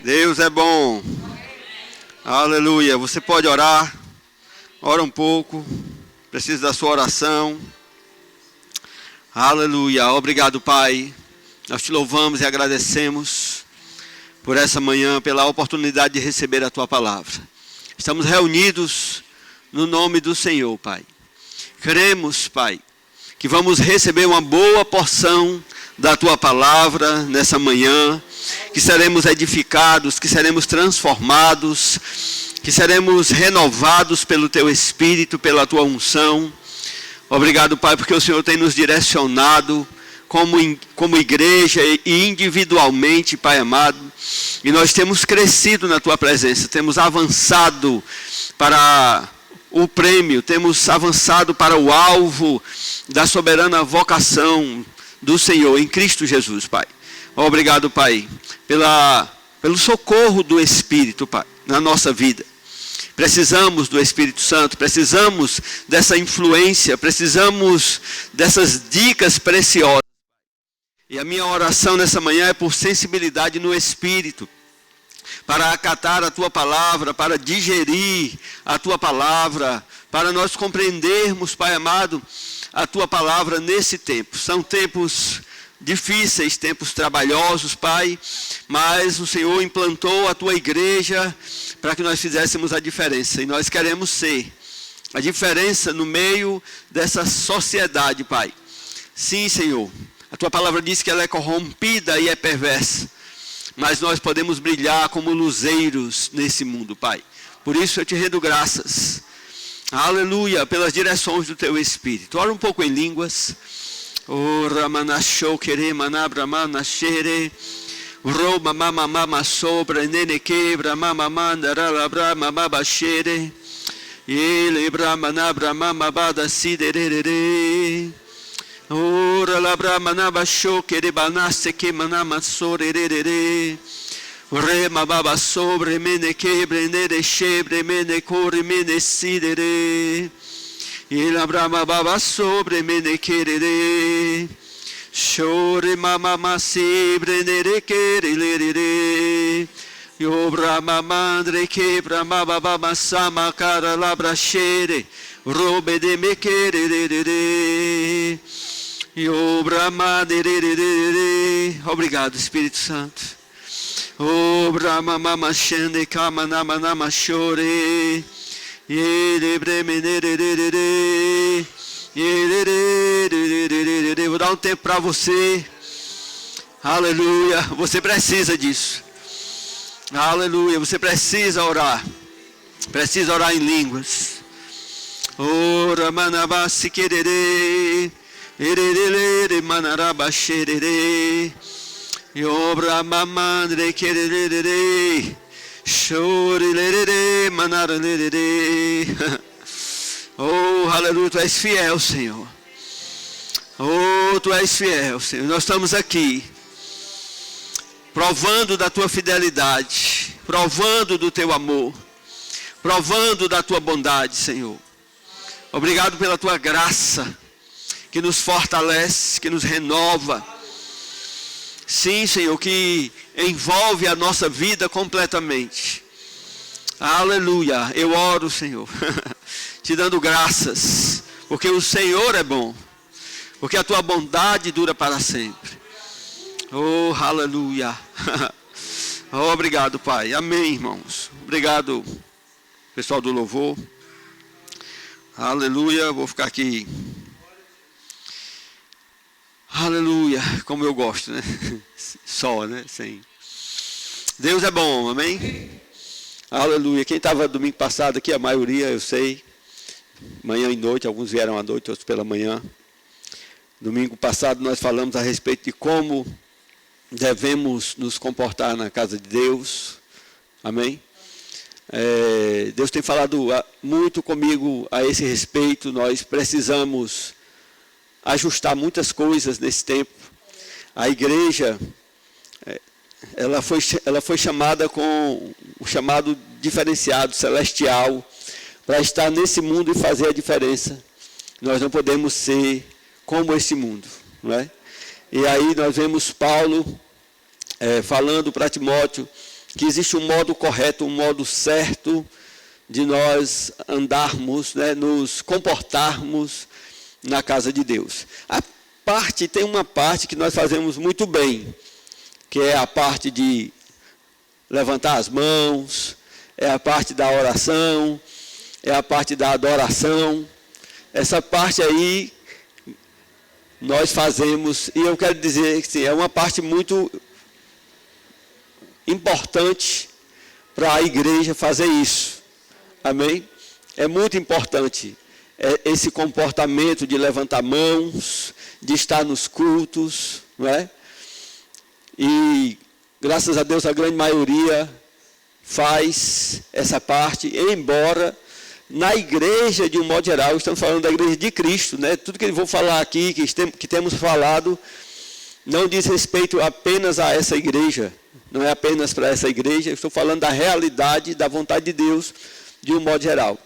Deus é bom. Aleluia. Você pode orar. Ora um pouco. Preciso da sua oração. Aleluia. Obrigado, Pai. Nós te louvamos e agradecemos por essa manhã, pela oportunidade de receber a tua palavra. Estamos reunidos no nome do Senhor, Pai. Cremos, Pai, que vamos receber uma boa porção da tua palavra nessa manhã, que seremos edificados, que seremos transformados, que seremos renovados pelo teu Espírito, pela tua unção. Obrigado, Pai, porque o Senhor tem nos direcionado como igreja e individualmente, Pai amado, e nós temos crescido na tua presença, temos avançado para o prêmio, temos avançado para o alvo da soberana vocação do Senhor em Cristo Jesus, Pai. Obrigado, Pai, pelo socorro do Espírito, Pai, na nossa vida. Precisamos do Espírito Santo, precisamos dessa influência, precisamos dessas dicas preciosas. E a minha oração nessa manhã é por sensibilidade no Espírito, para acatar a tua palavra, para digerir a tua palavra, para nós compreendermos, Pai amado, a tua palavra nesse tempo. São tempos difíceis, tempos trabalhosos, Pai, mas o Senhor implantou a tua igreja para que nós fizéssemos a diferença, e nós queremos ser a diferença no meio dessa sociedade, Pai. Sim, Senhor, a tua palavra diz que ela é corrompida e é perversa, mas nós podemos brilhar como luzeiros nesse mundo, Pai. Por isso eu te rendo graças, aleluia, pelas direções do teu Espírito. Ora um pouco em línguas. O Ramanashou quere manabramana shere Roma mama mama sobra nene quebra mama mandara labra mama bashere ele bramanabra mama bada siderere ora labra manaba show quere banaste que manama sorerere rema baba sobre mene quebre nere shebre mene corre mene sidere e labrama baba sobre mene querere chore mama sibre nere querere yo brama mandre quebra mama baba sama cara labra chere robe de me querere yo brama derere. Obrigado, Espírito Santo. O brama mama shende kama nama nama chore. Vou dar um tempo para você. Aleluia. Você precisa disso. Aleluia. Você precisa orar. Precisa orar em línguas. Ora manabasi querere. Erere manaraba xerere. Obra mamandre querere. Oh, aleluia, tu és fiel, Senhor. Oh, tu és fiel, Senhor. Nós estamos aqui provando da tua fidelidade, provando do teu amor, provando da tua bondade, Senhor. Obrigado pela tua graça que nos fortalece, que nos renova. Sim, Senhor, que envolve a nossa vida completamente. Aleluia. Eu oro, Senhor, te dando graças, porque o Senhor é bom, porque a tua bondade dura para sempre. Oh, aleluia. Oh, obrigado, Pai. Amém, irmãos. Obrigado, pessoal do louvor. Aleluia. Vou ficar aqui. Aleluia, como eu gosto, né? Só, né? Sem. Deus é bom, amém? Aleluia. Quem estava domingo passado aqui, a maioria, eu sei, manhã e noite, alguns vieram à noite, outros pela manhã. Domingo passado nós falamos a respeito de como devemos nos comportar na casa de Deus, amém? Deus tem falado muito comigo a esse respeito. Nós precisamos ajustar muitas coisas nesse tempo. A igreja, ela foi chamada com o chamado diferenciado, celestial, para estar nesse mundo e fazer a diferença. Nós não podemos ser como esse mundo, não é? E aí nós vemos Paulo falando para Timóteo que existe um modo correto, um modo certo de nós andarmos, né, nos comportarmos na casa de Deus. Tem uma parte que nós fazemos muito bem, que é a parte de levantar as mãos, é a parte da oração, é a parte da adoração. Essa parte aí nós fazemos, e eu quero dizer que sim, é uma parte muito importante para a igreja fazer isso. Amém? É muito importante esse comportamento de levantar mãos, de estar nos cultos, não é? E graças a Deus a grande maioria faz essa parte, embora na igreja de um modo geral, estamos falando da igreja de Cristo, né? Tudo que eu vou falar aqui, que temos falado, não diz respeito apenas a essa igreja, não é apenas para essa igreja, eu estou falando da realidade, da vontade de Deus de um modo geral.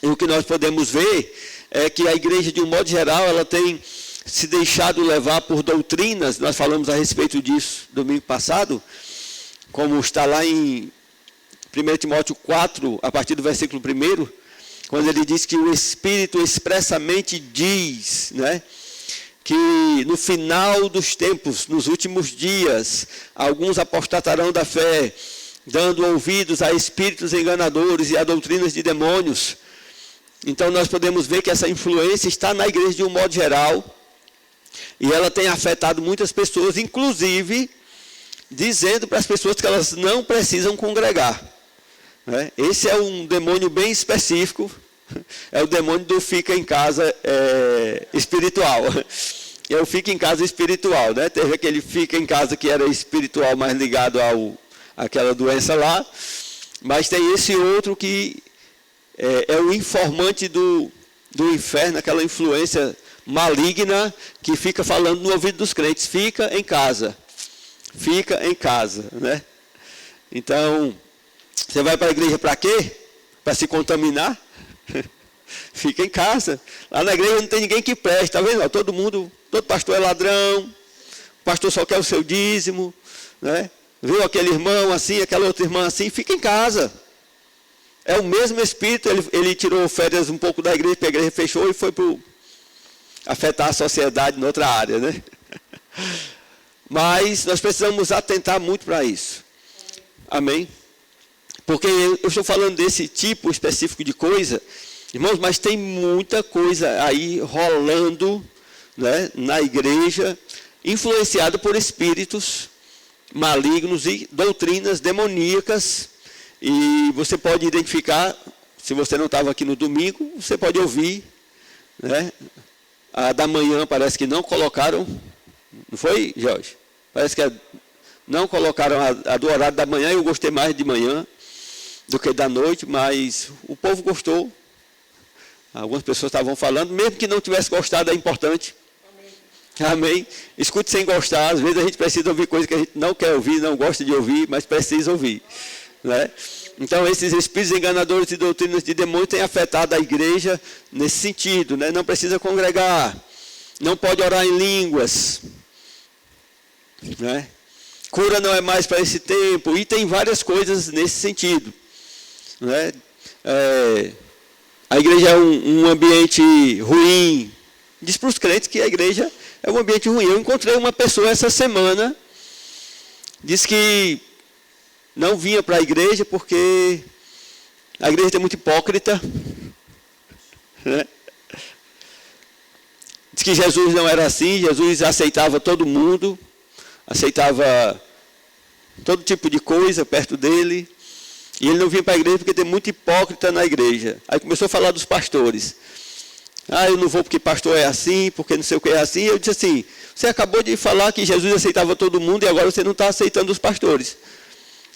E o que nós podemos ver é que a igreja de um modo geral, ela tem se deixado levar por doutrinas, nós falamos a respeito disso domingo passado, como está lá em 1 Timóteo 4, a partir do versículo 1, quando ele diz que o Espírito expressamente diz, né, que no final dos tempos, nos últimos dias, alguns apostatarão da fé, dando ouvidos a espíritos enganadores e a doutrinas de demônios. Então nós podemos ver que essa influência está na igreja de um modo geral, e ela tem afetado muitas pessoas, inclusive dizendo para as pessoas que elas não precisam congregar. Esse é um demônio bem específico, é o demônio do fica em casa espiritual. É o fica em casa espiritual, né? Teve aquele fica em casa que era espiritual, mais ligado àquela doença lá, mas tem esse outro que é o informante do inferno, aquela influência maligna que fica falando no ouvido dos crentes, fica em casa, né? Então, você vai para a igreja para quê? Para se contaminar? Fica em casa. Lá na igreja não tem ninguém que preste, está vendo? Todo pastor é ladrão, o pastor só quer o seu dízimo, né? Viu aquele irmão assim, aquela outra irmã assim, fica em casa. É o mesmo espírito, ele tirou férias um pouco da igreja, porque a igreja fechou e foi para afetar a sociedade em outra área, né? Mas nós precisamos atentar muito para isso. Amém? Porque eu estou falando desse tipo específico de coisa, irmãos, mas tem muita coisa aí rolando, né, na igreja, influenciada por espíritos malignos e doutrinas demoníacas. E você pode identificar, se você não estava aqui no domingo, você pode ouvir, né? A da manhã parece que não colocaram, não foi, Jorge? Parece que não colocaram a do horário da manhã, eu gostei mais de manhã do que da noite, mas o povo gostou. Algumas pessoas estavam falando, mesmo que não tivesse gostado, é importante. Amém? Escute sem gostar, às vezes a gente precisa ouvir coisas que a gente não quer ouvir, não gosta de ouvir, mas precisa ouvir. Né? Então esses espíritos enganadores e doutrinas de demônios têm afetado a igreja nesse sentido, né? Não precisa congregar, não pode orar em línguas, né? Cura não é mais para esse tempo, e tem várias coisas nesse sentido, né? A igreja é um ambiente ruim. Diz para os crentes que a igreja é um ambiente ruim. Eu encontrei uma pessoa essa semana, disse que não vinha para a igreja porque a igreja tem muito hipócrita, né? Diz que Jesus não era assim, Jesus aceitava todo mundo, aceitava todo tipo de coisa perto dele, e ele não vinha para a igreja porque tem muito hipócrita na igreja. Aí começou a falar dos pastores. Eu não vou porque pastor é assim, porque não sei o que é assim. Eu disse assim, você acabou de falar que Jesus aceitava todo mundo e agora você não está aceitando os pastores.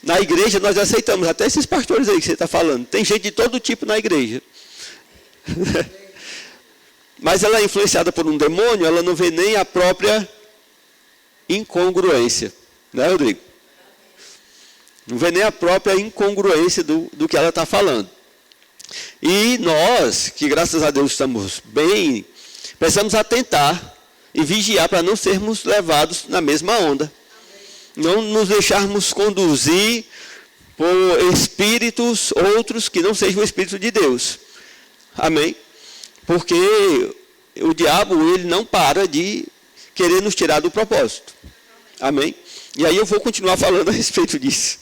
Na igreja nós aceitamos até esses pastores aí que você está falando. Tem gente de todo tipo na igreja. Mas ela é influenciada por um demônio, ela não vê nem a própria incongruência. Né, Rodrigo? Não vê nem a própria incongruência do que ela está falando. E nós, que graças a Deus estamos bem, precisamos atentar e vigiar para não sermos levados na mesma onda. não nos deixarmos conduzir por espíritos outros que não sejam o Espírito de Deus. Amém? Porque o diabo, ele não para de querer nos tirar do propósito. Amém? E aí eu vou continuar falando a respeito disso.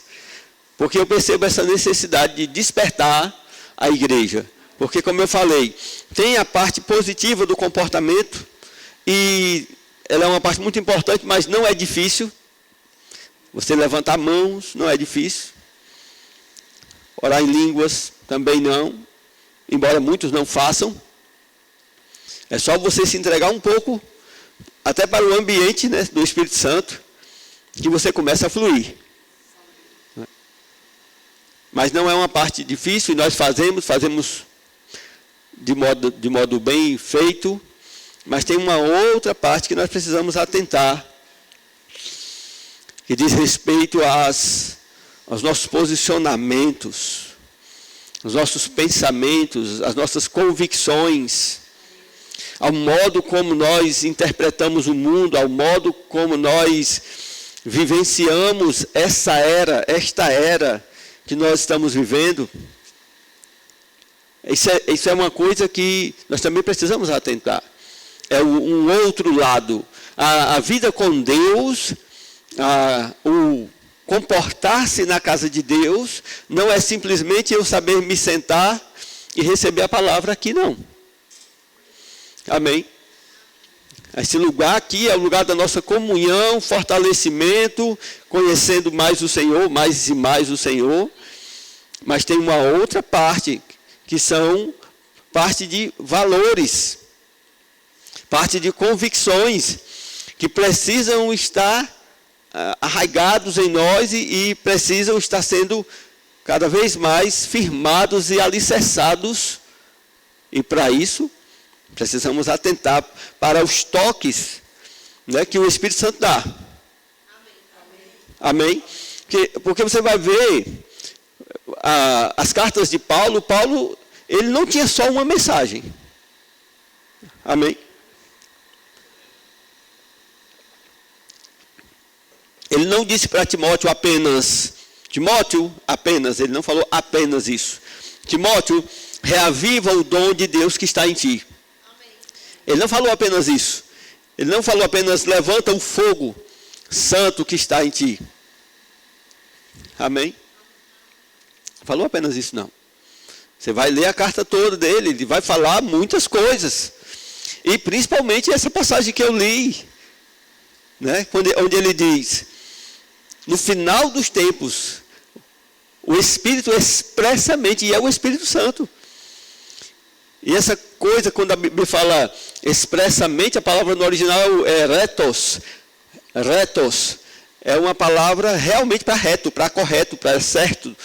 Porque eu percebo essa necessidade de despertar a igreja. Porque, como eu falei, tem a parte positiva do comportamento, e ela é uma parte muito importante, mas não é difícil. Você levantar mãos não é difícil. Orar em línguas também não, embora muitos não façam. É só você se entregar um pouco, até para o ambiente, né, do Espírito Santo, que você começa a fluir. Mas não é uma parte difícil, e nós fazemos de modo bem feito, mas tem uma outra parte que nós precisamos atentar, que diz respeito aos nossos posicionamentos, os nossos pensamentos, as nossas convicções, ao modo como nós interpretamos o mundo, ao modo como nós vivenciamos esta era que nós estamos vivendo. Isso é uma coisa que nós também precisamos atentar. É um outro lado. A vida com Deus, o comportar-se na casa de Deus, não é simplesmente eu saber me sentar e receber a palavra aqui, não. Amém? Esse lugar aqui é o lugar da nossa comunhão, fortalecimento, conhecendo mais o Senhor, mais e mais o Senhor. Mas tem uma outra parte, que são parte de valores, parte de convicções, que precisam estar arraigados em nós e precisam estar sendo cada vez mais firmados e alicerçados. E para isso, precisamos atentar para os toques, né, que o Espírito Santo dá. Amém? Porque você vai ver as cartas de Paulo, ele não tinha só uma mensagem. Amém? Ele não disse para Timóteo apenas, ele não falou apenas isso. Timóteo, reaviva o dom de Deus que está em ti. Ele não falou apenas isso. Ele não falou apenas levanta o fogo santo que está em ti. Amém? Falou apenas isso, não. Você vai ler a carta toda dele, ele vai falar muitas coisas. E principalmente essa passagem que eu li, né, onde ele diz, no final dos tempos, o Espírito expressamente, e é o Espírito Santo. E essa coisa, quando a Bíblia fala expressamente, a palavra no original é retos. Retos é uma palavra realmente para reto, para correto, para certo,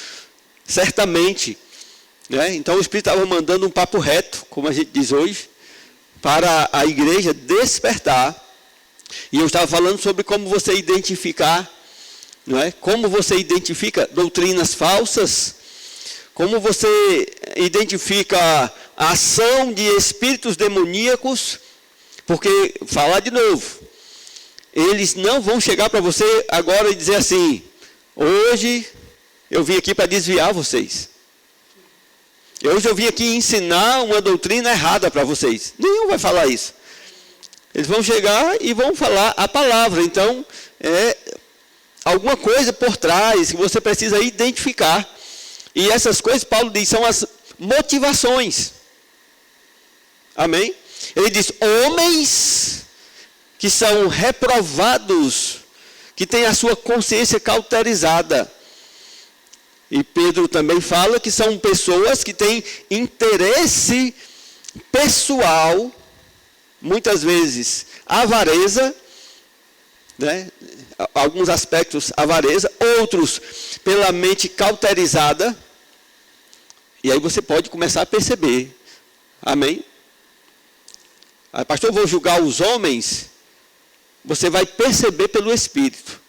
certamente. Né? Então o Espírito estava mandando um papo reto, como a gente diz hoje, para a igreja despertar. E eu estava falando sobre como você identificar, não é? Como você identifica doutrinas falsas, como você identifica a ação de espíritos demoníacos, porque, falar de novo, eles não vão chegar para você agora e dizer assim, hoje eu vim aqui para desviar vocês. Hoje eu vim aqui ensinar uma doutrina errada para vocês. Nenhum vai falar isso. Eles vão chegar e vão falar a palavra. Então, alguma coisa por trás que você precisa identificar. E essas coisas, Paulo diz, são as motivações. Amém? Ele diz, homens que são reprovados, que têm a sua consciência cauterizada. E Pedro também fala que são pessoas que têm interesse pessoal, muitas vezes avareza, né? Alguns aspectos avareza, outros pela mente cauterizada. E aí você pode começar a perceber. Amém? Pastor, eu vou julgar os homens. Você vai perceber pelo Espírito.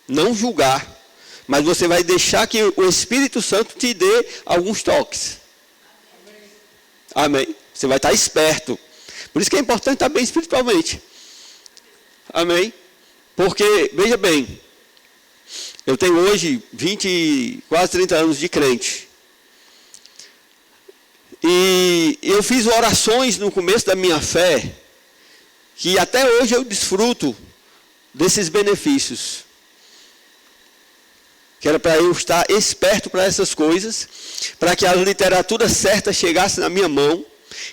Não julgar. Mas você vai deixar que o Espírito Santo te dê alguns toques. Amém? Você vai estar esperto. Por isso que é importante estar bem espiritualmente. Amém? Porque, veja bem, eu tenho hoje quase 30 anos de crente. E eu fiz orações no começo da minha fé, que até hoje eu desfruto desses benefícios. Que era para eu estar esperto para essas coisas, para que a literatura certa chegasse na minha mão,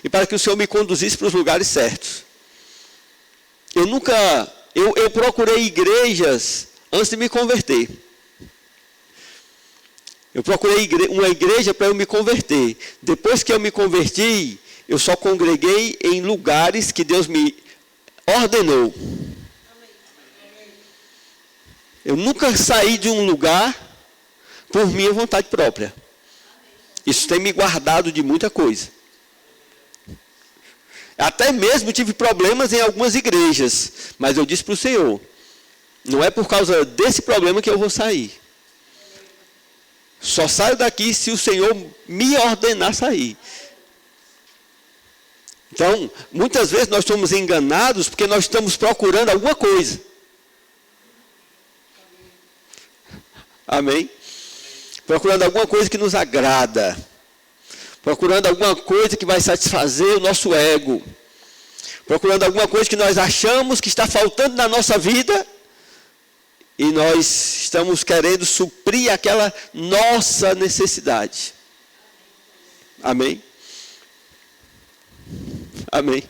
e para que o Senhor me conduzisse para os lugares certos. Eu procurei igrejas antes de me converter. Eu procurei uma igreja para eu me converter. Depois que eu me converti, eu só congreguei em lugares que Deus me ordenou. Eu nunca saí de um lugar por minha vontade própria. Isso tem me guardado de muita coisa. Até mesmo tive problemas em algumas igrejas, mas eu disse para o Senhor, não é por causa desse problema que eu vou sair. Só saio daqui se o Senhor me ordenar sair. Então, muitas vezes nós somos enganados porque nós estamos procurando alguma coisa. Amém? Procurando alguma coisa que nos agrada. Procurando alguma coisa que vai satisfazer o nosso ego. Procurando alguma coisa que nós achamos que está faltando na nossa vida. E nós estamos querendo suprir aquela nossa necessidade. Amém? Amém?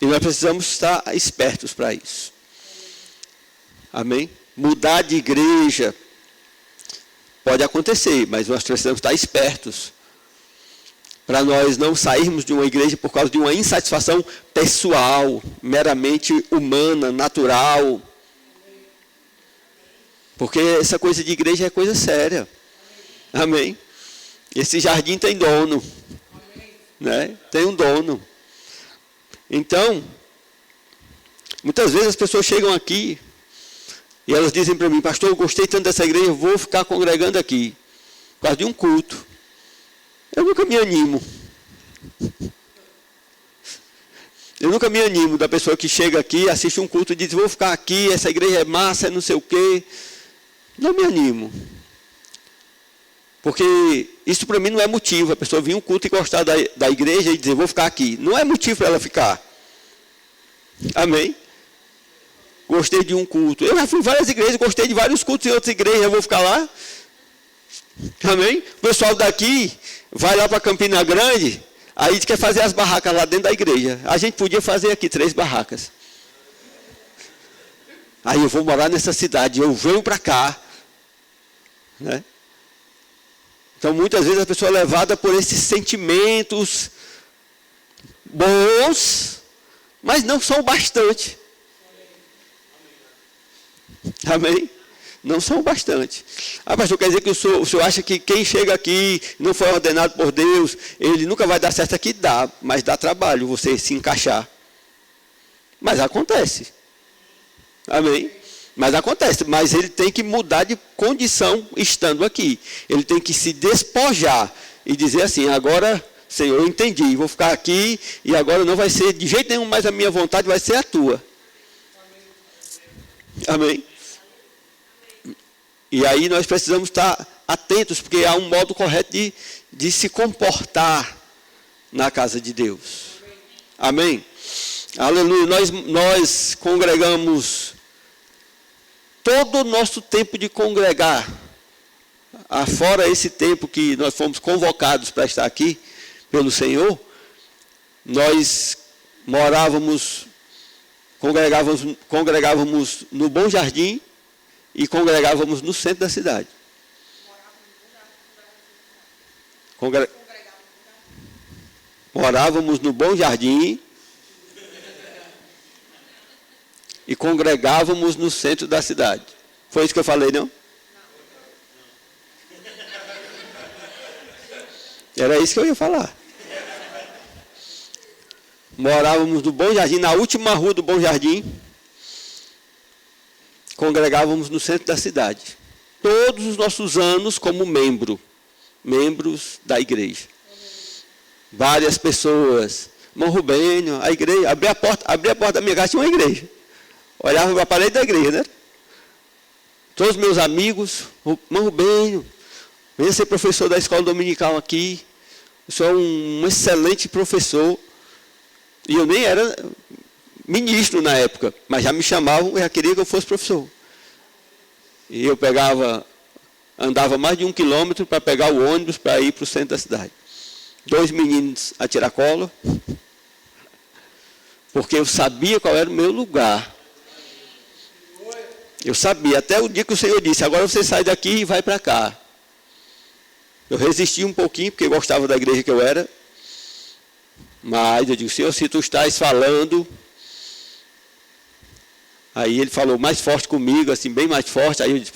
E nós precisamos estar espertos para isso. Amém? Mudar de igreja pode acontecer, mas nós precisamos estar espertos para nós não sairmos de uma igreja por causa de uma insatisfação pessoal, meramente humana, natural. Porque essa coisa de igreja é coisa séria. Amém? Esse jardim tem dono. Né? Tem um dono. Então, muitas vezes as pessoas chegam aqui e elas dizem para mim, pastor, eu gostei tanto dessa igreja, eu vou ficar congregando aqui. Por causa de um culto. Eu nunca me animo. Eu nunca me animo da pessoa que chega aqui, assiste um culto e diz, vou ficar aqui, essa igreja é massa, é não sei o quê. Não me animo. Porque isso para mim não é motivo. A pessoa vir um culto e gostar da igreja e dizer, vou ficar aqui. Não é motivo para ela ficar. Amém? Gostei de um culto. Eu já fui em várias igrejas, gostei de vários cultos em outras igrejas, eu vou ficar lá. Amém? O pessoal daqui vai lá para Campina Grande, aí quer fazer as barracas lá dentro da igreja. A gente podia fazer aqui 3 barracas. Aí eu vou morar nessa cidade, eu venho para cá. Né? Então muitas vezes a pessoa é levada por esses sentimentos bons, mas não são bastante. Amém? Não são bastante. Ah, pastor, quer dizer que o senhor acha que quem chega aqui não foi ordenado por Deus, ele nunca vai dar certo aqui? Dá, mas dá trabalho você se encaixar. Mas acontece. Amém? Mas acontece, mas ele tem que mudar de condição estando aqui. Ele tem que se despojar e dizer assim, agora, Senhor, eu entendi, vou ficar aqui e agora não vai ser de jeito nenhum mais a minha vontade, vai ser a tua. Amém? E aí nós precisamos estar atentos, porque há um modo correto de se comportar na casa de Deus. Amém? Aleluia. Nós congregamos todo o nosso tempo de congregar, afora esse tempo que nós fomos convocados para estar aqui pelo Senhor, nós congregávamos no Bom Jardim e congregávamos no centro da cidade. Morávamos no Bom Jardim e congregávamos no centro da cidade. Foi isso que eu falei, não? Era isso que eu ia falar. Morávamos no Bom Jardim, na última rua do Bom Jardim. Congregávamos no centro da cidade. Todos os nossos anos como membros da igreja. Várias pessoas. Irmão Rubênio, a igreja, abri a porta da minha casa, tinha uma igreja. olhava para a parede da igreja, né? Todos os meus amigos, irmão Rubênio, venha ser professor da escola dominical aqui. Eu sou um excelente professor. E eu nem era ministro na época, mas já me chamavam e já queria que eu fosse professor. E eu andava mais de 1 quilômetro para pegar o ônibus para ir para o centro da cidade. 2 meninos a tiracolo, porque eu sabia qual era o meu lugar. Eu sabia, até o dia que o Senhor disse, agora você sai daqui e vai para cá. Eu resisti um pouquinho, porque eu gostava da igreja que eu era. Mas eu digo, Senhor, se tu estás falando... Aí ele falou mais forte comigo, assim, bem mais forte. Aí eu disse,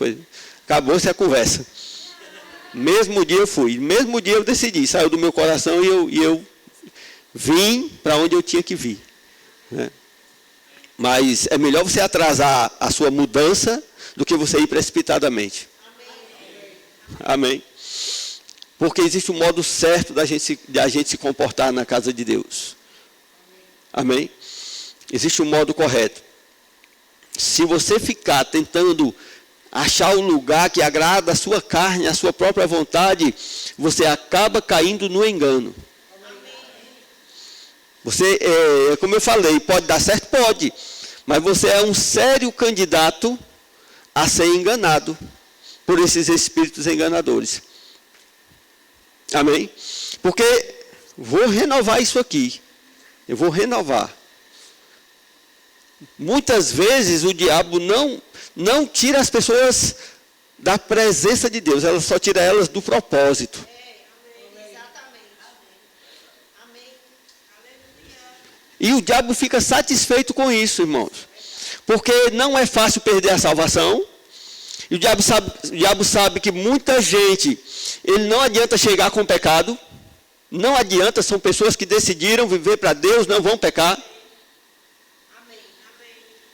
acabou-se a conversa. Mesmo dia eu fui, mesmo dia eu decidi, saiu do meu coração e eu vim para onde eu tinha que vir. Né? Mas é melhor você atrasar a sua mudança do que você ir precipitadamente. Amém. Porque existe um modo certo de a gente se comportar na casa de Deus. Amém? Existe um modo correto. Se você ficar tentando achar um lugar que agrada a sua carne, a sua própria vontade, você acaba caindo no engano. Você, como eu falei, pode dar certo? Pode. Mas você é um sério candidato a ser enganado por esses espíritos enganadores. Amém? Porque vou renovar isso aqui. Eu vou renovar. Muitas vezes o diabo não tira as pessoas da presença de Deus. Ela só tira elas do propósito. E o diabo fica satisfeito com isso, irmãos. Porque não é fácil perder a salvação. E o diabo sabe que muita gente, ele não adianta chegar com pecado. Não adianta, são pessoas que decidiram viver para Deus, não vão pecar.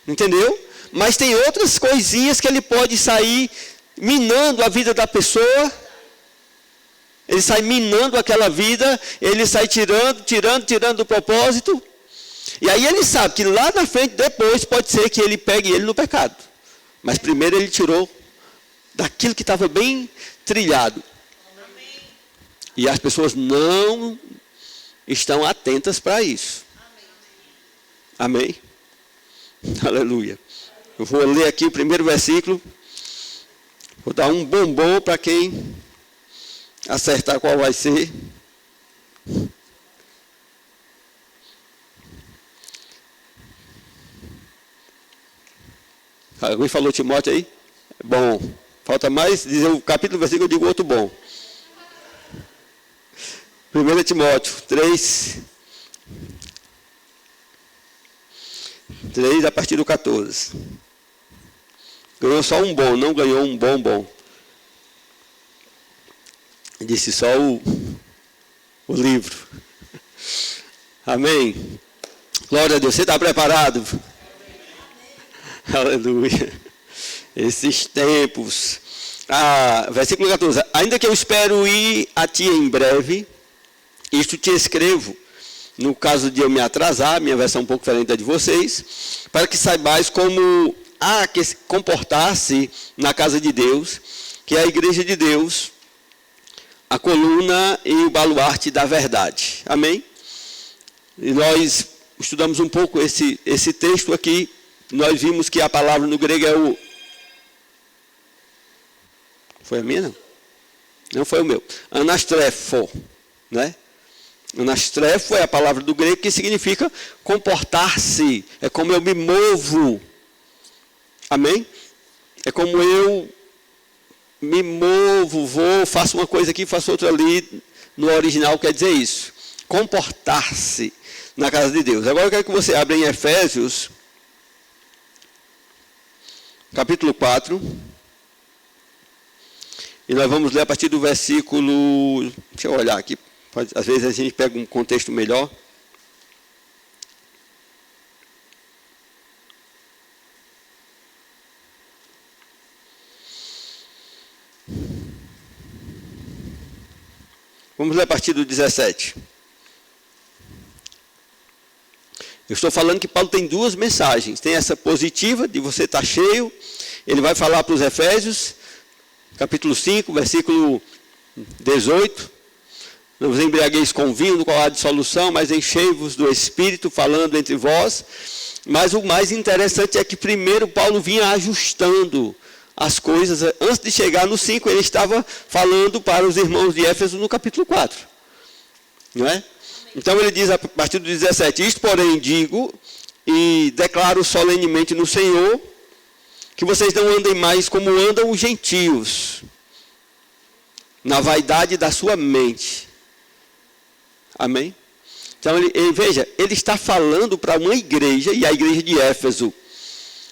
Entendeu? Mas tem outras coisinhas que ele pode sair minando a vida da pessoa. Ele sai minando aquela vida, ele sai tirando do propósito. E aí ele sabe que lá na frente, depois, pode ser que ele pegue ele no pecado. Mas primeiro ele tirou daquilo que estava bem trilhado. E as pessoas não estão atentas para isso. Amém? Aleluia. Eu vou ler aqui o primeiro versículo. Vou dar um bombom para quem acertar qual vai ser. Alguém falou Timóteo aí? Bom. Falta mais dizer o capítulo do versículo, eu digo outro bom. 1 Timóteo 3, a partir do 14. Ganhou só um bom, não ganhou um bom. Disse só o livro. Amém? Glória a Deus. Você está preparado? Aleluia. Esses tempos. Versículo 14. Ainda que eu espero ir a ti em breve, isto te escrevo, no caso de eu me atrasar, minha versão é um pouco diferente da de vocês, para que saibais como há que comportar-se na casa de Deus, que é a igreja de Deus, a coluna e o baluarte da verdade. Amém? E nós estudamos um pouco esse texto aqui. Nós vimos que a palavra no grego é o... Foi a minha, não? Não foi o meu. Anastrefo, né? Anastrefo é a palavra do grego que significa comportar-se. É como eu me movo. Amém? É como eu me movo, vou, faço uma coisa aqui, faço outra ali. No original quer dizer isso. Comportar-se na casa de Deus. Agora eu quero que você abra em Efésios, capítulo 4. E nós vamos ler a partir do versículo... Deixa eu olhar aqui. Às vezes a gente pega um contexto melhor. Vamos ler a partir do 17. Eu estou falando que Paulo tem duas mensagens. Tem essa positiva, de você estar cheio. Ele vai falar para os Efésios, capítulo 5, versículo 18. Não vos embriagueis com vinho, no qual há dissolução, mas enchei-vos do Espírito, falando entre vós. Mas o mais interessante é que primeiro Paulo vinha ajustando as coisas. Antes de chegar no 5, ele estava falando para os irmãos de Éfeso no capítulo 4. Não é? Então ele diz a partir do 17, isto porém digo e declaro solenemente no Senhor, que vocês não andem mais como andam os gentios, na vaidade da sua mente. Amém? Então veja, ele está falando para uma igreja, e a igreja de Éfeso,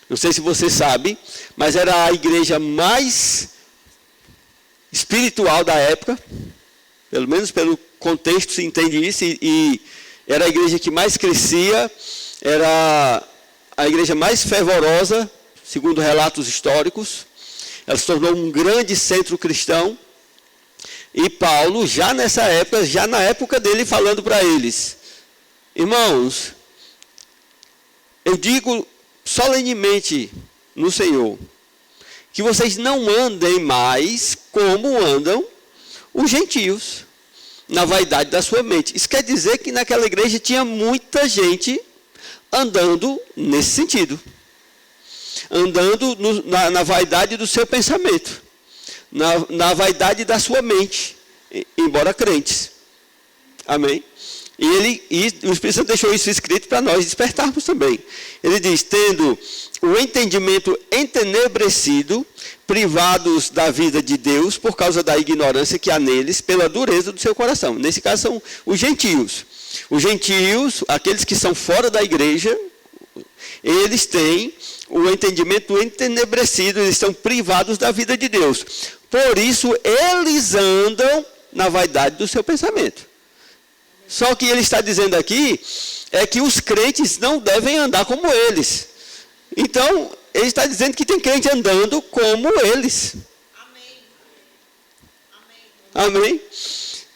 não sei se você sabe, mas era a igreja mais espiritual da época, pelo menos pelo contexto se entende isso, e era a igreja que mais crescia, era a igreja mais fervorosa, segundo relatos históricos. Ela se tornou um grande centro cristão, e Paulo, já nessa época, já na época dele, falando para eles, irmãos, eu digo solenemente no Senhor, que vocês não andem mais como andam os gentios, na vaidade da sua mente. Isso quer dizer que naquela igreja tinha muita gente andando nesse sentido. Andando na vaidade do seu pensamento. Na vaidade da sua mente. Embora crentes. Amém? E o Espírito Santo deixou isso escrito para nós despertarmos também. Ele diz, tendo o entendimento entenebrecido, privados da vida de Deus, por causa da ignorância que há neles, pela dureza do seu coração. Nesse caso são os gentios. Os gentios, aqueles que são fora da igreja, eles têm o entendimento entenebrecido, eles estão privados da vida de Deus. Por isso, eles andam na vaidade do seu pensamento. Só que ele está dizendo aqui é que os crentes não devem andar como eles. Então, ele está dizendo que tem crente andando como eles. Amém?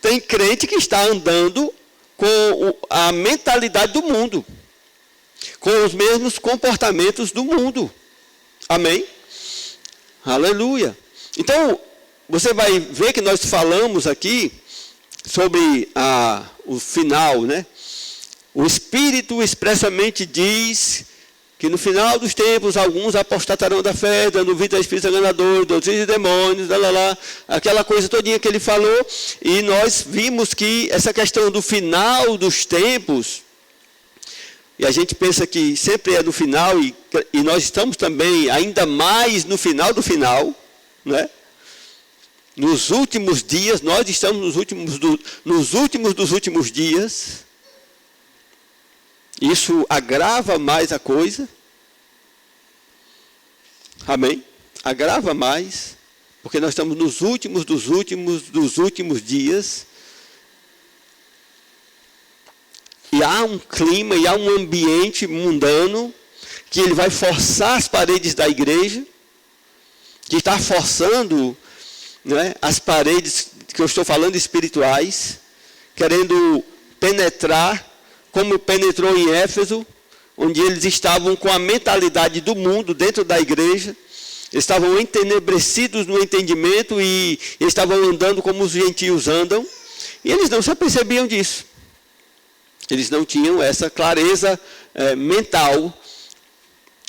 Tem crente que está andando com a mentalidade do mundo. Com os mesmos comportamentos do mundo. Amém? Aleluia. Então, você vai ver que nós falamos aqui sobre o final, né? O Espírito expressamente diz que no final dos tempos alguns apostatarão da fé, dando vida a espíritos enganadores, doutrinas de demônios, aquela coisa todinha que ele falou, e nós vimos que essa questão do final dos tempos, e a gente pensa que sempre é no final, e nós estamos também ainda mais no final do final, né? Nos últimos dias, nós estamos nos últimos dos últimos dias. Isso agrava mais a coisa. Amém? Agrava mais, porque nós estamos nos últimos dos últimos dias. E há um clima, e há um ambiente mundano, que ele vai forçar as paredes da igreja, que está forçando, né, as paredes que eu estou falando espirituais, querendo penetrar, como penetrou em Éfeso, onde eles estavam com a mentalidade do mundo dentro da igreja, eles estavam entenebrecidos no entendimento e eles estavam andando como os gentios andam, e eles não se apercebiam disso. Eles não tinham essa clareza mental.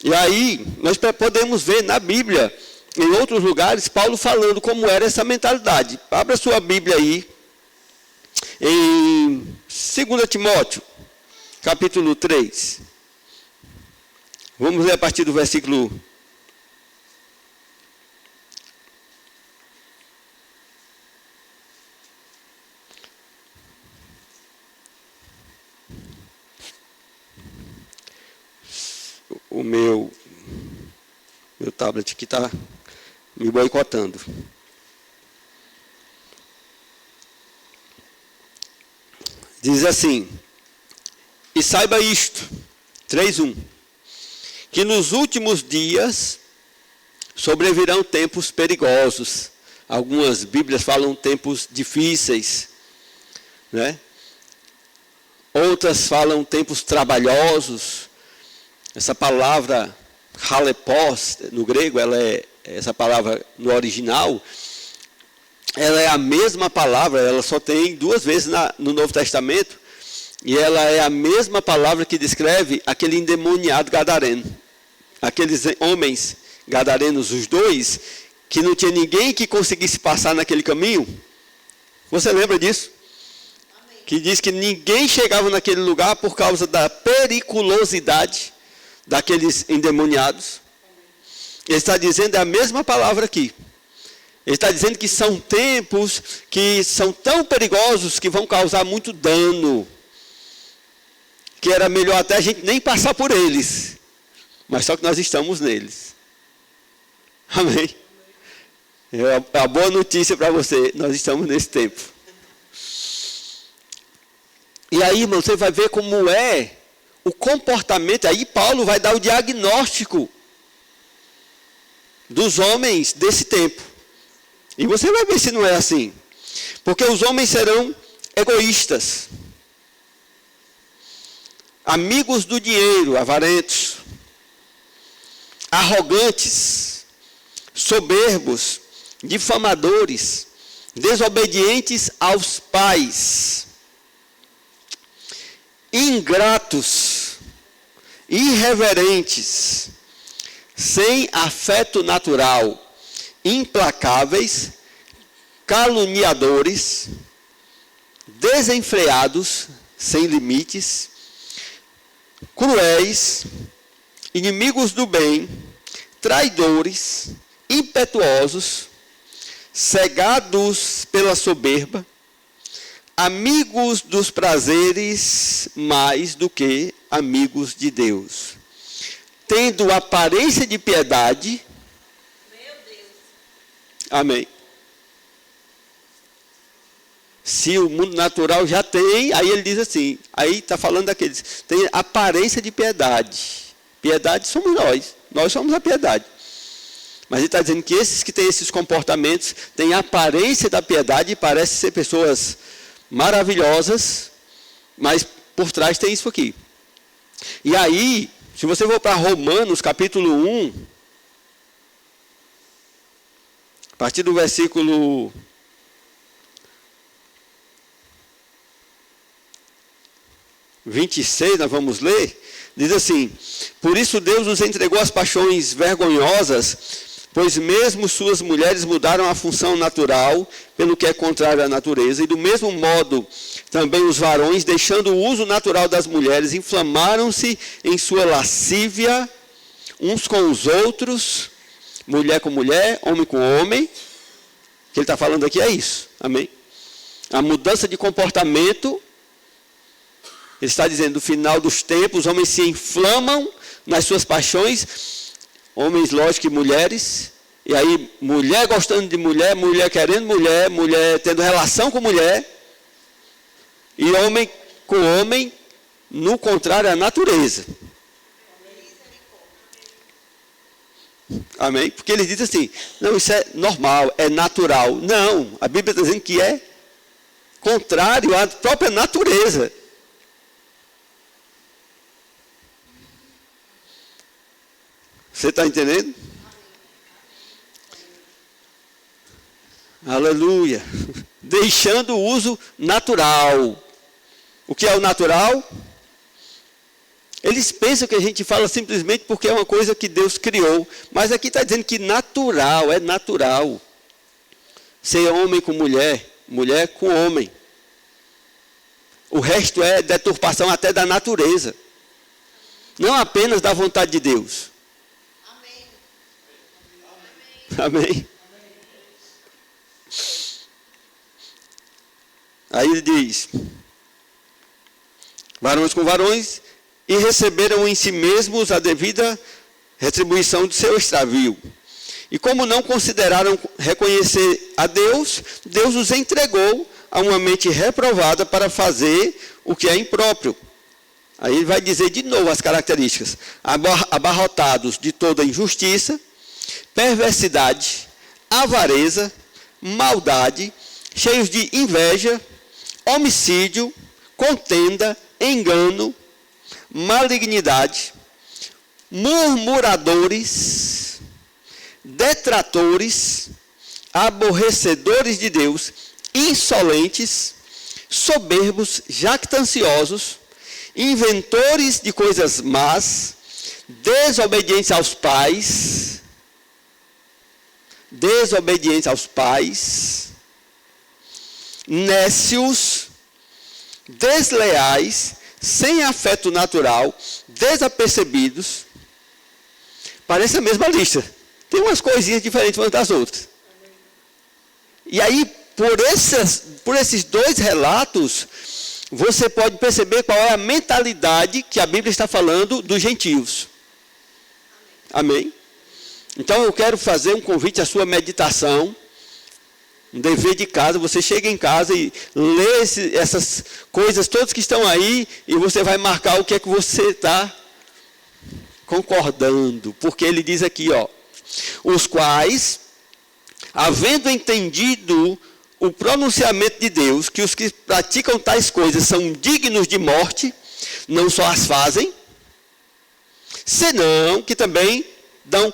E aí, nós podemos ver na Bíblia, em outros lugares, Paulo falando como era essa mentalidade. Abra sua Bíblia aí, em 2 Timóteo, capítulo 3. Vamos ler a partir do versículo 1. O meu tablet aqui está me boicotando. Diz assim, e saiba isto, 3:1, que nos últimos dias sobrevirão tempos perigosos. Algumas Bíblias falam tempos difíceis, né? outras falam tempos trabalhosos. Essa palavra halepós, no grego, essa palavra no original, ela é a mesma palavra, ela só tem 2 vezes no Novo Testamento, e ela é a mesma palavra que descreve aquele endemoniado gadareno. Aqueles homens gadarenos, os 2, que não tinha ninguém que conseguisse passar naquele caminho. Você lembra disso? Amém. Que diz que ninguém chegava naquele lugar por causa da periculosidade daqueles endemoniados. Ele está dizendo a mesma palavra aqui. Ele está dizendo que são tempos que são tão perigosos que vão causar muito dano, que era melhor até a gente nem passar por eles, mas só que nós estamos neles. Amém? É a boa notícia para você, nós estamos nesse tempo. E aí, irmão, você vai ver como é o comportamento. Aí Paulo vai dar o diagnóstico dos homens desse tempo. E você vai ver se não é assim. Porque os homens serão egoístas, amigos do dinheiro, avarentos, arrogantes, soberbos, difamadores, desobedientes aos pais, ingratos, irreverentes, sem afeto natural, implacáveis, caluniadores, desenfreados, sem limites, cruéis, inimigos do bem, traidores, impetuosos, cegados pela soberba, amigos dos prazeres mais do que amigos de Deus, tendo aparência de piedade. Meu Deus. Amém. Se o mundo natural já tem, aí ele diz assim, aí está falando daqueles, tem aparência de piedade. Piedade somos nós somos a piedade. Mas ele está dizendo que esses que têm esses comportamentos, têm a aparência da piedade e parecem ser pessoas maravilhosas, mas por trás tem isso aqui. E aí, se você for para Romanos capítulo 1, a partir do versículo 26, nós vamos ler, diz assim: por isso Deus nos entregou as paixões vergonhosas, pois mesmo suas mulheres mudaram a função natural, pelo que é contrário à natureza, e do mesmo modo também os varões, deixando o uso natural das mulheres, inflamaram-se em sua lascívia, uns com os outros, mulher com mulher, homem com homem. O que ele está falando aqui é isso, amém? A mudança de comportamento. Ele está dizendo, no final dos tempos, os homens se inflamam nas suas paixões, homens, lógico, e mulheres, e aí mulher gostando de mulher, mulher querendo mulher, mulher tendo relação com mulher, e homem com homem, no contrário à natureza. Amém? Porque ele diz assim, não, isso é normal, é natural. Não, a Bíblia está dizendo que é contrário à própria natureza. Você está entendendo? Aleluia. Deixando o uso natural. O que é o natural? Eles pensam que a gente fala simplesmente porque é uma coisa que Deus criou. Mas aqui está dizendo que natural, é natural. Ser homem com mulher, mulher com homem. O resto é deturpação até da natureza. Não apenas da vontade de Deus. Amém. Aí ele diz, varões com varões, e receberam em si mesmos a devida retribuição de seu extravio. E como não consideraram reconhecer a Deus, Deus os entregou a uma mente reprovada para fazer o que é impróprio. Aí ele vai dizer de novo as características. Abarrotados de toda injustiça, perversidade, avareza, maldade, cheios de inveja, homicídio, contenda, engano, malignidade, murmuradores, detratores, aborrecedores de Deus, insolentes, soberbos, jactanciosos, inventores de coisas más, desobedientes aos pais, nécios, desleais, sem afeto natural, desapercebidos. Parece a mesma lista. Tem umas coisinhas diferentes umas das outras. E aí, por esses dois relatos, você pode perceber qual é a mentalidade que a Bíblia está falando dos gentios. Amém? Então eu quero fazer um convite à sua meditação, um dever de casa. Você chega em casa e lê essas coisas todas que estão aí, e você vai marcar o que é que você está concordando. Porque ele diz aqui, ó, os quais, havendo entendido o pronunciamento de Deus, que os que praticam tais coisas são dignos de morte, não só as fazem, senão que também dão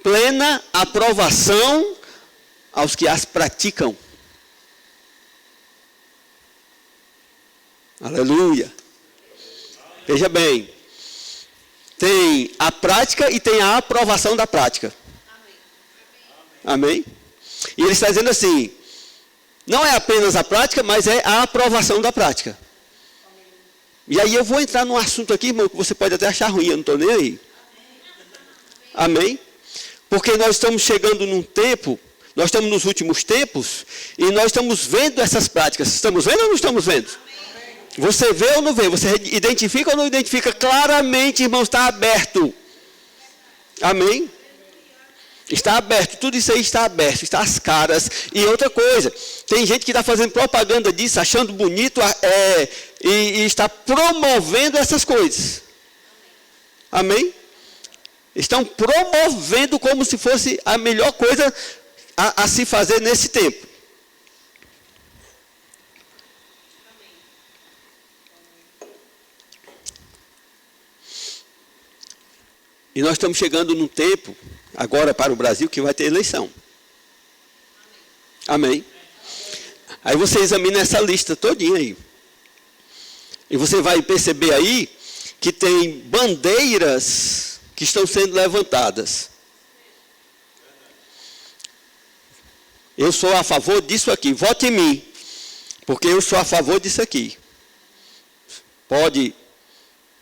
plena aprovação aos que as praticam. Aleluia. Veja bem, tem a prática e tem a aprovação da prática. Amém? E ele está dizendo assim, não é apenas a prática, mas é a aprovação da prática. E aí eu vou entrar num assunto aqui, irmão, que você pode até achar ruim, eu não estou nem aí. Amém? Porque nós estamos chegando num tempo, nós estamos nos últimos tempos, e nós estamos vendo essas práticas. Estamos vendo ou não estamos vendo? Você vê ou não vê? Você identifica ou não identifica? Claramente, irmão, está aberto. Amém? Está aberto, tudo isso aí está aberto, está às caras. E outra coisa, tem gente que está fazendo propaganda disso, achando bonito, e está promovendo essas coisas. Amém? Estão promovendo como se fosse a melhor coisa a se fazer nesse tempo. E nós estamos chegando num tempo, agora para o Brasil, que vai ter eleição. Amém? Aí você examina essa lista todinha aí. E você vai perceber aí que tem bandeiras que estão sendo levantadas. Eu sou a favor disso aqui. Vote em mim, porque eu sou a favor disso aqui. Pode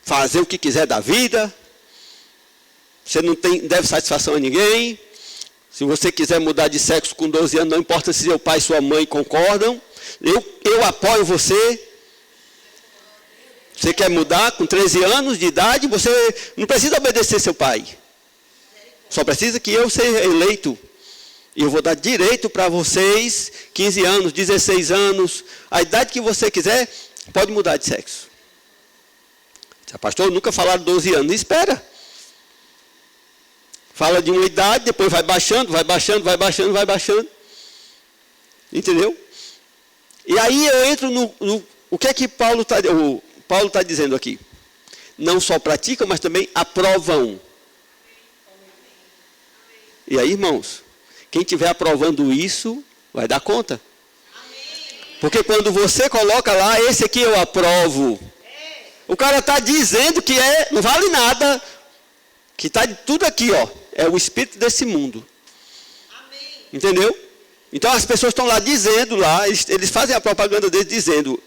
fazer o que quiser da vida. Você não deve satisfação a ninguém. Se você quiser mudar de sexo com 12 anos, não importa se seu pai e sua mãe concordam. Eu apoio você. Você quer mudar com 13 anos de idade, você não precisa obedecer seu pai. Só precisa que eu seja eleito. E eu vou dar direito para vocês, 15 anos, 16 anos, a idade que você quiser, pode mudar de sexo. Pastor, nunca falaram 12 anos. Espera. Fala de uma idade, depois vai baixando. Entendeu? E aí eu entro no o que é que Paulo está dizendo aqui? Não só praticam, mas também aprovam. E aí, irmãos, quem estiver aprovando isso, vai dar conta. Porque quando você coloca lá, esse aqui eu aprovo. O cara está dizendo que não vale nada. Que está tudo aqui, ó. É o espírito desse mundo. Entendeu? Então as pessoas estão lá dizendo, eles fazem a propaganda deles dizendo,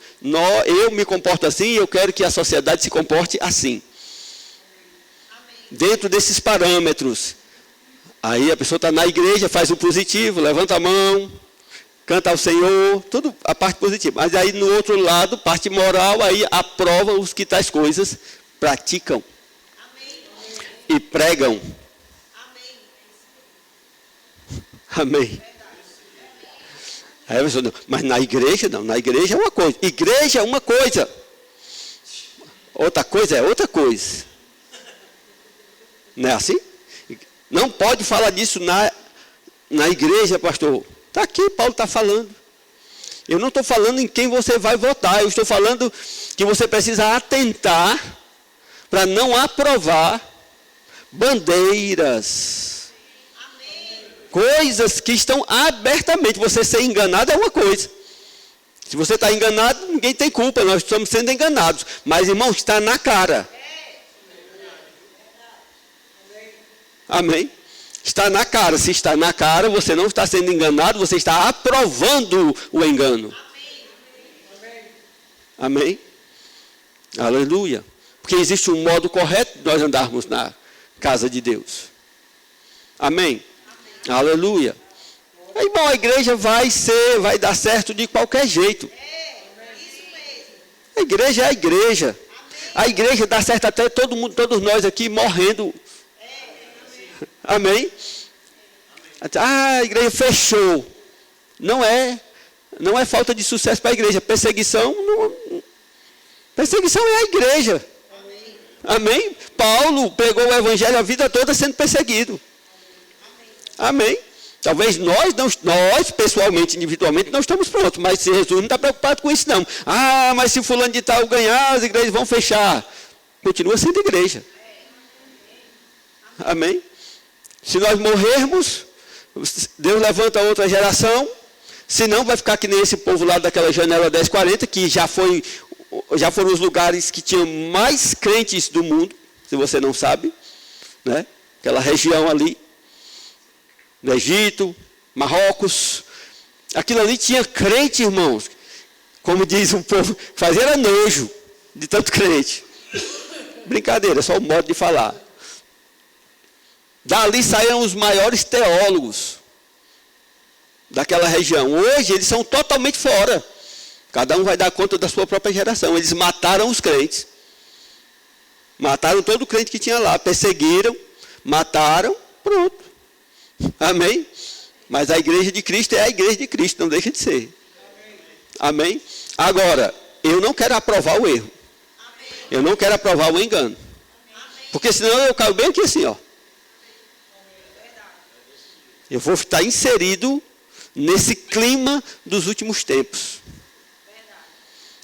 eu me comporto assim e eu quero que a sociedade se comporte assim. Dentro desses parâmetros. Aí a pessoa está na igreja, faz o positivo, levanta a mão, canta ao Senhor, tudo a parte positiva. Mas aí no outro lado, parte moral, aí aprova os que tais coisas praticam. E pregam. Amém. Aí a pessoa, não, mas na igreja não, na igreja é uma coisa. Igreja é uma coisa. Outra coisa é outra coisa. Não é assim? Não pode falar disso na igreja, pastor. Está aqui, Paulo está falando. Eu não estou falando em quem você vai votar. Eu estou falando que você precisa atentar para não aprovar bandeiras. Coisas que estão abertamente. Você ser enganado é uma coisa. Se você está enganado, ninguém tem culpa. Nós estamos sendo enganados. Mas, irmão, está na cara. Amém? Está na cara. Se está na cara, você não está sendo enganado, você está aprovando o engano. Amém? Aleluia. Porque existe um modo correto de nós andarmos na casa de Deus. Amém? Aleluia. Aí, bom, a igreja vai dar certo de qualquer jeito. A igreja é a igreja. A igreja dá certo até todo mundo, todos nós aqui morrendo. Amém? Ah, a igreja fechou. Não é falta de sucesso para a igreja. Perseguição é a igreja. Amém? Paulo pregou o evangelho a vida toda sendo perseguido. Amém? Talvez nós pessoalmente, individualmente, não estamos prontos. Mas Jesus não está preocupado com isso não. Ah, mas se fulano de tal ganhar, as igrejas vão fechar. Continua sendo igreja. Amém? Se nós morrermos, Deus levanta outra geração. Se não, vai ficar que nem esse povo lá daquela janela 1040, que já foram os lugares que tinham mais crentes do mundo, se você não sabe, né? Aquela região ali, no Egito, Marrocos, aquilo ali tinha crente, irmãos, como diz o povo, fazia nojo de tanto crente. Brincadeira, só o modo de falar. Dali saíram os maiores teólogos daquela região. Hoje eles são totalmente fora. Cada um vai dar conta da sua própria geração. Eles mataram os crentes. Mataram todo o crente que tinha lá. Perseguiram, mataram, pronto. Amém? Mas a igreja de Cristo é a igreja de Cristo, não deixa de ser. Amém? Agora, eu não quero aprovar o erro. Eu não quero aprovar o engano. Porque senão eu caio bem aqui assim, ó. Eu vou estar inserido nesse clima dos últimos tempos.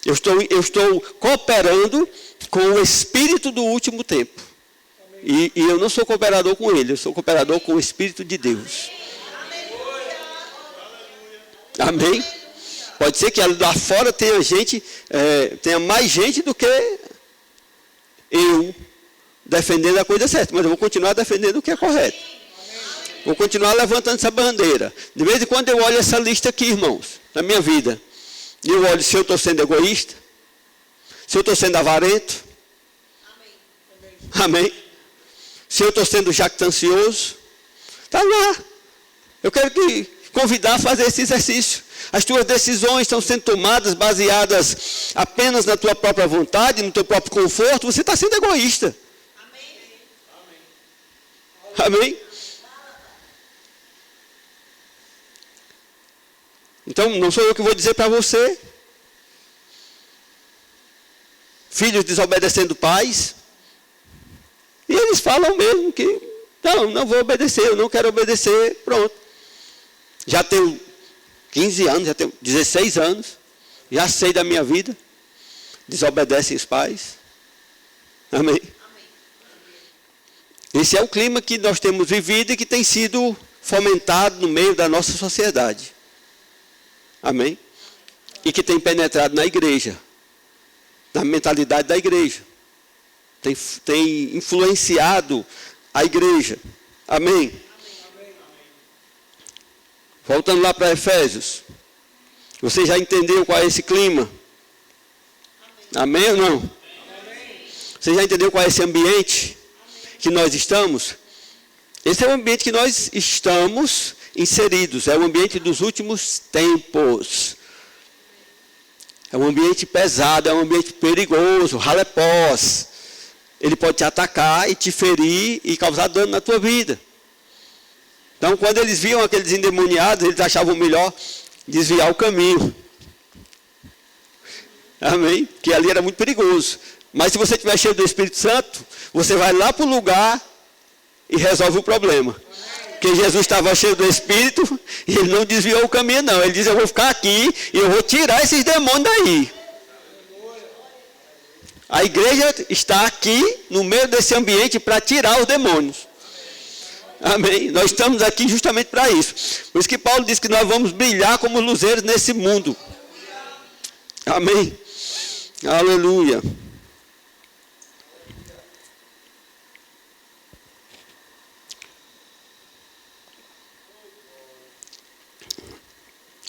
Eu estou cooperando com o espírito do último tempo. E eu não sou cooperador com ele, eu sou cooperador com o Espírito de Deus. Amém? Pode ser que lá fora tenha mais gente do que eu defendendo a coisa certa, mas eu vou continuar defendendo o que é correto. Vou continuar levantando essa bandeira. De vez em quando eu olho essa lista aqui, irmãos, na minha vida. E eu olho se eu estou sendo egoísta, se eu estou sendo avarento. Amém? Se eu estou sendo jactancioso. Está lá. Eu quero te convidar a fazer esse exercício. As tuas decisões estão sendo tomadas baseadas apenas na tua própria vontade, no teu próprio conforto. Você está sendo egoísta. Amém? Então, não sou eu que vou dizer para você. Filhos desobedecendo pais. E eles falam mesmo que, não vou obedecer, eu não quero obedecer, pronto. Já tenho 15 anos, já tenho 16 anos, já sei da minha vida. Desobedecem os pais. Amém? Esse é o clima que nós temos vivido e que tem sido fomentado no meio da nossa sociedade. Amém? E que tem penetrado na igreja, na mentalidade da igreja. Tem influenciado a igreja. Amém? Voltando lá para Efésios. Você já entendeu qual é esse clima? Amém ou não? Você já entendeu qual é esse ambiente que nós estamos? Esse é o ambiente que nós estamos inseridos. É o ambiente dos últimos tempos. É um ambiente pesado, é um ambiente perigoso, ralepós. Ele pode te atacar e te ferir e causar dano na tua vida. Então, quando eles viam aqueles endemoniados, eles achavam melhor desviar o caminho. Amém? Que ali era muito perigoso. Mas se você estiver cheio do Espírito Santo, você vai lá para o lugar e resolve o problema. Porque Jesus estava cheio do Espírito e ele não desviou o caminho, não. Ele disse, eu vou ficar aqui e eu vou tirar esses demônios daí. A igreja está aqui no meio desse ambiente para tirar os demônios. Amém? Nós estamos aqui justamente para isso. Por isso que Paulo diz que nós vamos brilhar como luzeiros nesse mundo. Amém? Aleluia.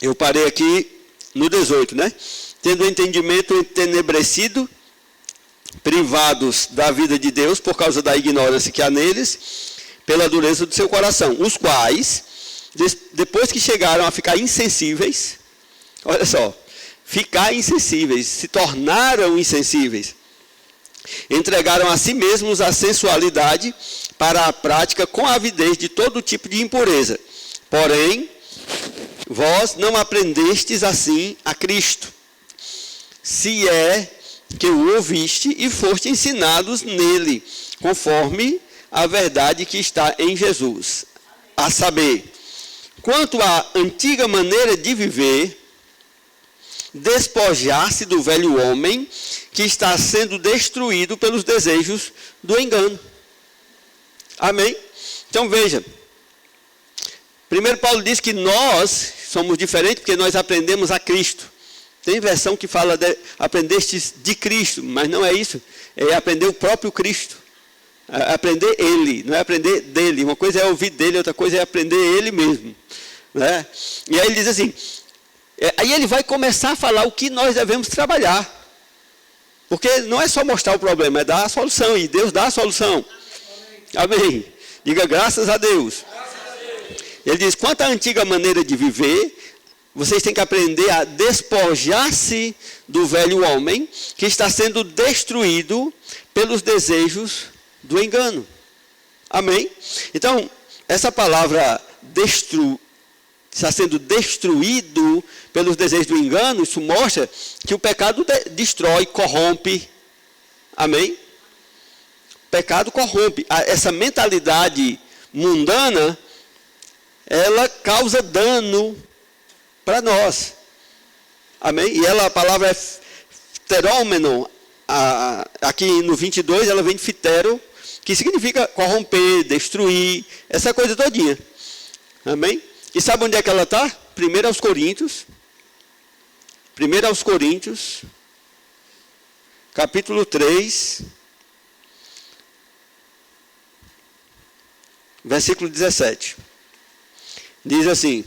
Eu parei aqui no 18, né? Tendo o entendimento entenebrecido, privados da vida de Deus por causa da ignorância que há neles, pela dureza do seu coração, os quais, depois que chegaram a ficar insensíveis, olha só, ficar insensíveis, se tornaram insensíveis, entregaram a si mesmos a sensualidade para a prática com avidez de todo tipo de impureza. Porém, vós não aprendestes assim a Cristo, se é que o ouviste e foste ensinados nele, conforme a verdade que está em Jesus. A saber, quanto à antiga maneira de viver, despojar-se do velho homem que está sendo destruído pelos desejos do engano. Amém? Então veja, primeiro Paulo diz que nós somos diferentes porque nós aprendemos a Cristo. Tem versão que fala aprendestes de Cristo, mas não é isso. É aprender o próprio Cristo. É aprender Ele, não é aprender dele. Uma coisa é ouvir dele, outra coisa é aprender Ele mesmo. Né? E aí ele diz assim, aí ele vai começar a falar o que nós devemos trabalhar. Porque não é só mostrar o problema, é dar a solução. E Deus dá a solução. Amém. Diga graças a Deus. Ele diz, quanto à antiga maneira de viver, vocês têm que aprender a despojar-se do velho homem que está sendo destruído pelos desejos do engano. Amém? Então, essa palavra está sendo destruído pelos desejos do engano, isso mostra que o pecado destrói, corrompe. Amém? O pecado corrompe. Essa mentalidade mundana, ela causa dano para nós. Amém? E a palavra é fterômeno, aqui no 22 ela vem de fitero, que significa corromper, destruir, essa coisa todinha. Amém? E sabe onde é que ela está? 1 aos Coríntios, capítulo 3, versículo 17. Diz assim,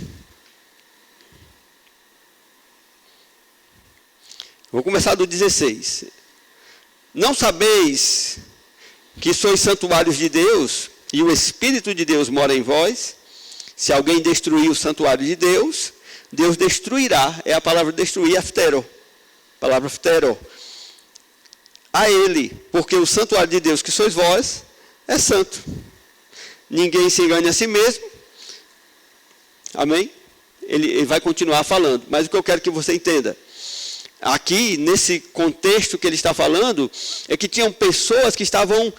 vou começar do 16. Não sabeis que sois santuários de Deus e o Espírito de Deus mora em vós? Se alguém destruir o santuário de Deus, Deus destruirá. É a palavra destruir, a ftero. Palavra ftero. A ele, porque o santuário de Deus que sois vós é santo. Ninguém se engane a si mesmo. Amém? Ele vai continuar falando, mas o que eu quero que você entenda, aqui nesse contexto que ele está falando, é que tinham pessoas que estavam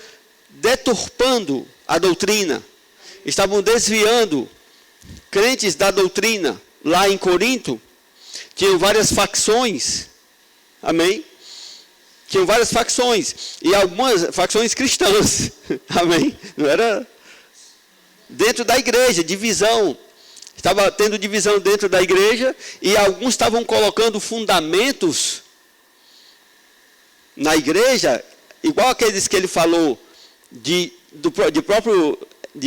deturpando a doutrina, estavam desviando crentes da doutrina. Lá em Corinto, tinham várias facções, amém? Tinham várias facções, e algumas facções cristãs, amém? Não era dentro da igreja, divisão. Estava tendo divisão dentro da igreja e alguns estavam colocando fundamentos na igreja, igual aqueles que ele falou de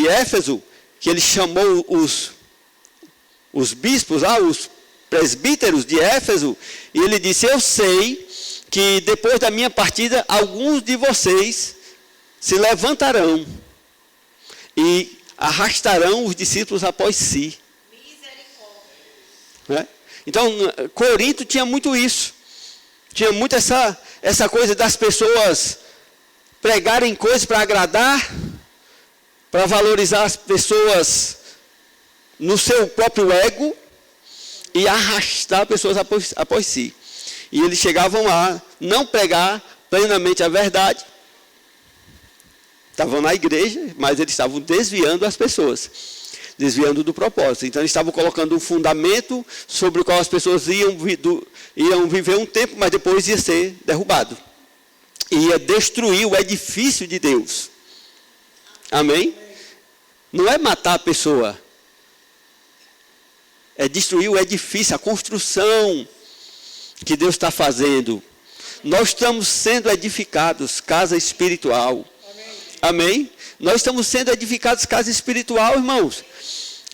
Éfeso, que ele chamou os bispos, os presbíteros de Éfeso, e ele disse, eu sei que depois da minha partida, alguns de vocês se levantarão e arrastarão os discípulos após si. Né? Então, Corinto tinha muito isso. Tinha muito essa coisa das pessoas pregarem coisas para agradar, para valorizar as pessoas no seu próprio ego e arrastar pessoas após si. E eles chegavam a não pregar plenamente a verdade. Estavam na igreja, mas eles estavam desviando as pessoas. desviando do propósito. Então eles estavam colocando um fundamento sobre o qual as pessoas iam viver um tempo, mas depois ia ser derrubado. Ia destruir o edifício de Deus. Amém? Não é matar a pessoa. É destruir o edifício, a construção que Deus está fazendo. Nós estamos sendo edificados, casa espiritual. Amém? Nós estamos sendo edificados, casa espiritual, irmãos.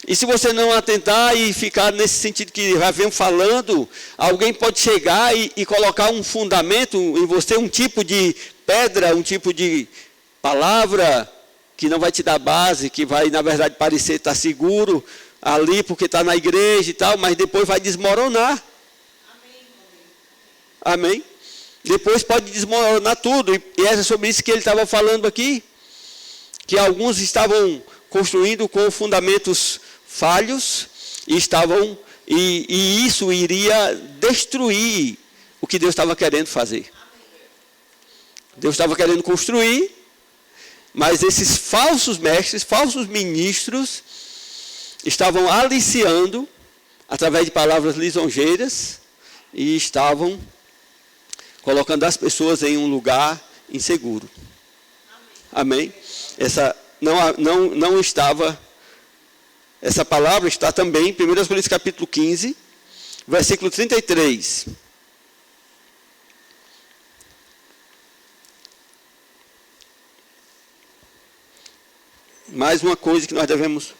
E se você não atentar e ficar nesse sentido que já vem falando, alguém pode chegar e colocar um fundamento em você, um tipo de pedra, um tipo de palavra que não vai te dar base, que vai, na verdade, parecer estar seguro ali porque está na igreja e tal, mas depois vai desmoronar. Amém? Depois pode desmoronar tudo. E é sobre isso que ele estava falando aqui. Que alguns estavam construindo com fundamentos falhos e isso iria destruir o que Deus estava querendo fazer. Deus estava querendo construir, mas esses falsos mestres, falsos ministros, estavam aliciando através de palavras lisonjeiras e estavam colocando as pessoas em um lugar inseguro. Amém? Essa palavra está também em 1 Coríntios capítulo 15, versículo 33. Mais uma coisa que nós devemos...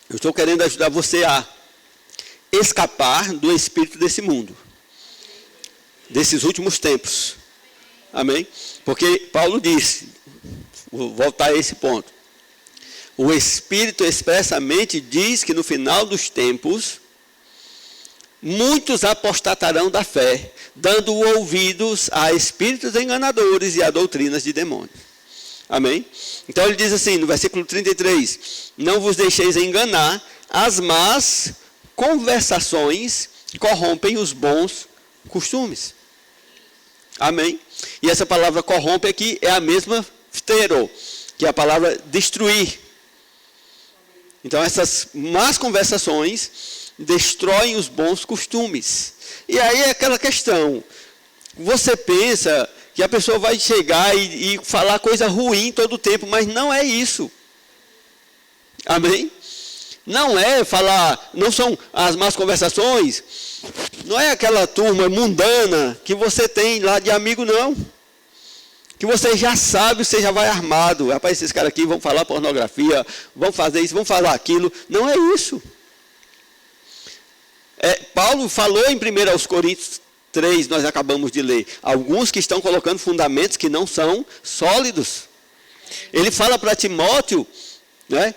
Eu estou querendo ajudar você a escapar do espírito desse mundo, desses últimos tempos. Amém? Porque Paulo disse, vou voltar a esse ponto. O Espírito expressamente diz que no final dos tempos, muitos apostatarão da fé, dando ouvidos a espíritos enganadores e a doutrinas de demônios. Amém? Então ele diz assim, no versículo 33, não vos deixeis enganar, as más conversações corrompem os bons costumes. Amém? E essa palavra corrompe aqui é a mesma phtero, que é a palavra destruir. Então essas más conversações destroem os bons costumes. E aí é aquela questão, você pensa que a pessoa vai chegar e falar coisa ruim todo o tempo, mas não é isso. Amém? Não é falar, não são as más conversações, não é aquela turma mundana que você tem lá de amigo, não. Que você já sabe, você já vai armado. Rapaz, esses caras aqui vão falar pornografia, vão fazer isso, vão falar aquilo. Não é isso. Paulo falou em 1 Coríntios 3, nós acabamos de ler. Alguns que estão colocando fundamentos que não são sólidos. Ele fala para Timóteo, né,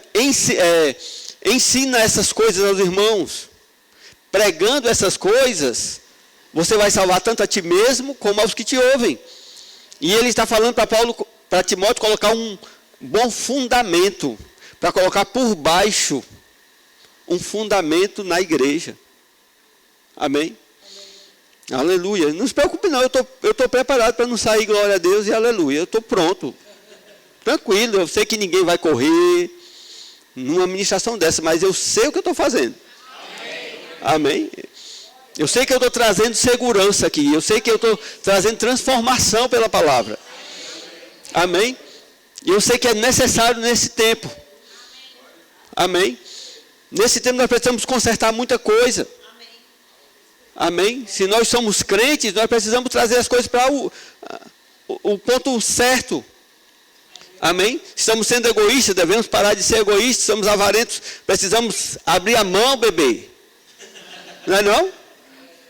ensina essas coisas aos irmãos. Pregando essas coisas, você vai salvar tanto a ti mesmo como aos que te ouvem. E ele está falando para Timóteo colocar um bom fundamento, para colocar por baixo um fundamento na igreja. Amém? Aleluia. Não se preocupe não, eu estou preparado para não sair glória a Deus e aleluia. Eu estou pronto. Tranquilo, eu sei que ninguém vai correr numa ministração dessa, mas eu sei o que eu estou fazendo. Amém? Eu sei que eu estou trazendo segurança aqui. Eu sei que eu estou trazendo transformação pela palavra. Amém? E eu sei que é necessário nesse tempo. Amém? Nesse tempo nós precisamos consertar muita coisa. Amém? Se nós somos crentes, nós precisamos trazer as coisas para o ponto certo. Amém? Estamos sendo egoístas, devemos parar de ser egoístas. Somos avarentos, precisamos abrir a mão, bebê. Não é não?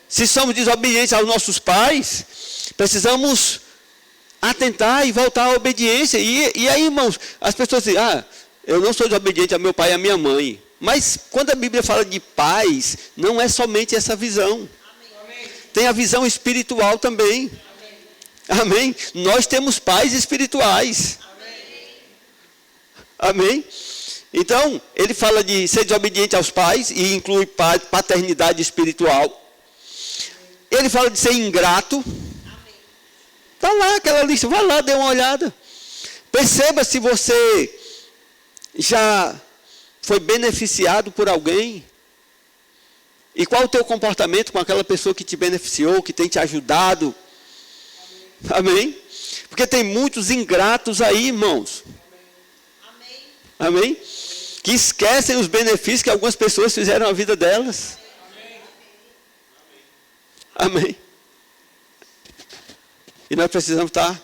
Se somos desobedientes aos nossos pais, precisamos atentar e voltar à obediência. E aí, irmãos, as pessoas dizem, eu não sou desobediente ao meu pai e à minha mãe. Mas quando a Bíblia fala de pais, não é somente essa visão. Tem a visão espiritual também. Amém? Nós temos pais espirituais. Amém? Então, ele fala de ser desobediente aos pais e inclui paternidade espiritual. Ele fala de ser ingrato. Está lá aquela lista, vai lá, dê uma olhada. Perceba se você já foi beneficiado por alguém? E qual o teu comportamento com aquela pessoa que te beneficiou, que tem te ajudado? Amém? Porque tem muitos ingratos aí, irmãos. Amém? Que esquecem os benefícios que algumas pessoas fizeram na vida delas. Amém? E nós precisamos estar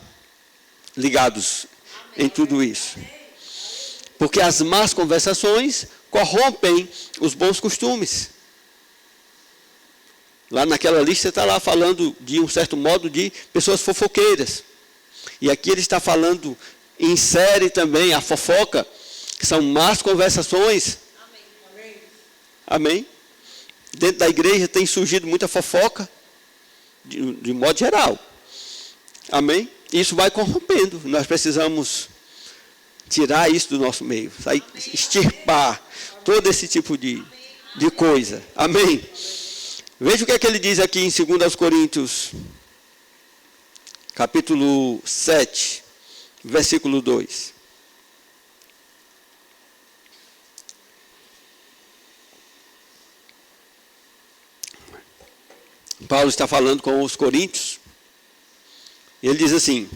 ligados em tudo isso. Porque as más conversações corrompem os bons costumes. Lá naquela lista está lá falando de um certo modo de pessoas fofoqueiras. E aqui ele está falando, insere também a fofoca, que são más conversações. Amém. Amém? Dentro da igreja tem surgido muita fofoca, de modo geral. Amém? Isso vai corrompendo. Nós precisamos tirar isso do nosso meio, sair, extirpar todo esse tipo de coisa. Amém? Veja o que é que ele diz aqui em 2 Coríntios, capítulo 7, versículo 2. Paulo está falando com os coríntios. E ele diz assim: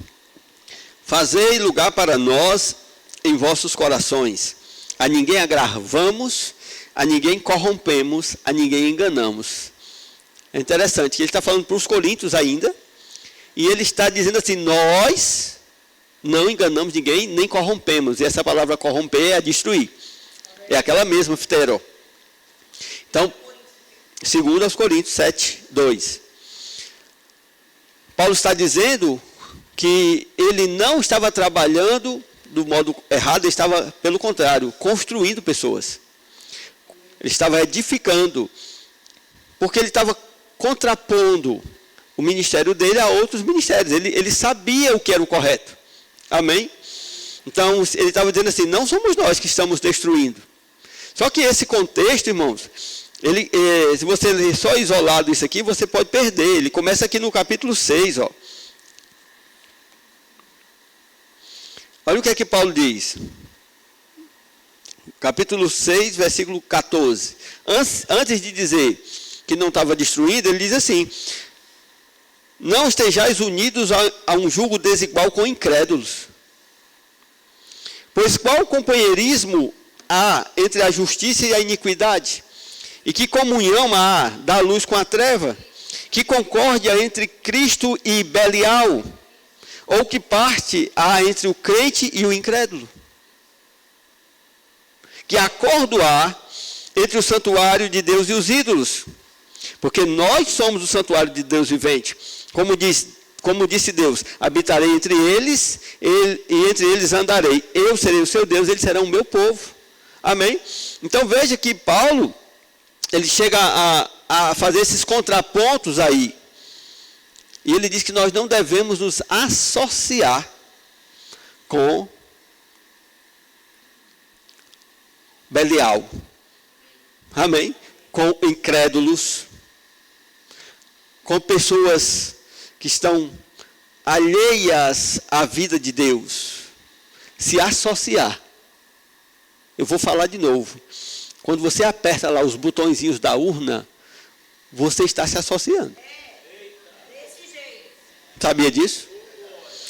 fazei lugar para nós em vossos corações. A ninguém agravamos, a ninguém corrompemos, a ninguém enganamos. É interessante que ele está falando para os coríntios ainda. E ele está dizendo assim: nós não enganamos ninguém, nem corrompemos. E essa palavra corromper é destruir. É aquela mesma, phtero. Então, 2 Coríntios 7, 2. Paulo está dizendo que ele não estava trabalhando do modo errado, ele estava, pelo contrário, construindo pessoas. Ele estava edificando, porque ele estava contrapondo o ministério dele a outros ministérios. Ele sabia o que era o correto. Amém? Então, ele estava dizendo assim: não somos nós que estamos destruindo. Só que esse contexto, irmãos, se você ler só isolado isso aqui, você pode perder. Ele começa aqui no capítulo 6, ó. Olha o que é que Paulo diz. Capítulo 6, versículo 14. Antes de dizer que não estava destruído, ele diz assim: não estejais unidos a um jugo desigual com incrédulos. Pois qual companheirismo há entre a justiça e a iniquidade? E que comunhão há da luz com a treva? Que concórdia entre Cristo e Belial? Ou que parte há entre o crente e o incrédulo? Que acordo há entre o santuário de Deus e os ídolos? Porque nós somos o santuário de Deus vivente. Como disse Deus: habitarei entre eles, e entre eles andarei. Eu serei o seu Deus, eles serão o meu povo. Amém? Então veja que Paulo, ele chega a fazer esses contrapontos aí. E ele diz que nós não devemos nos associar com Belial. Amém? Com incrédulos. Com pessoas que estão alheias à vida de Deus. Se associar. Eu vou falar de novo. Quando você aperta lá os botõezinhos da urna, você está se associando. Sabia disso?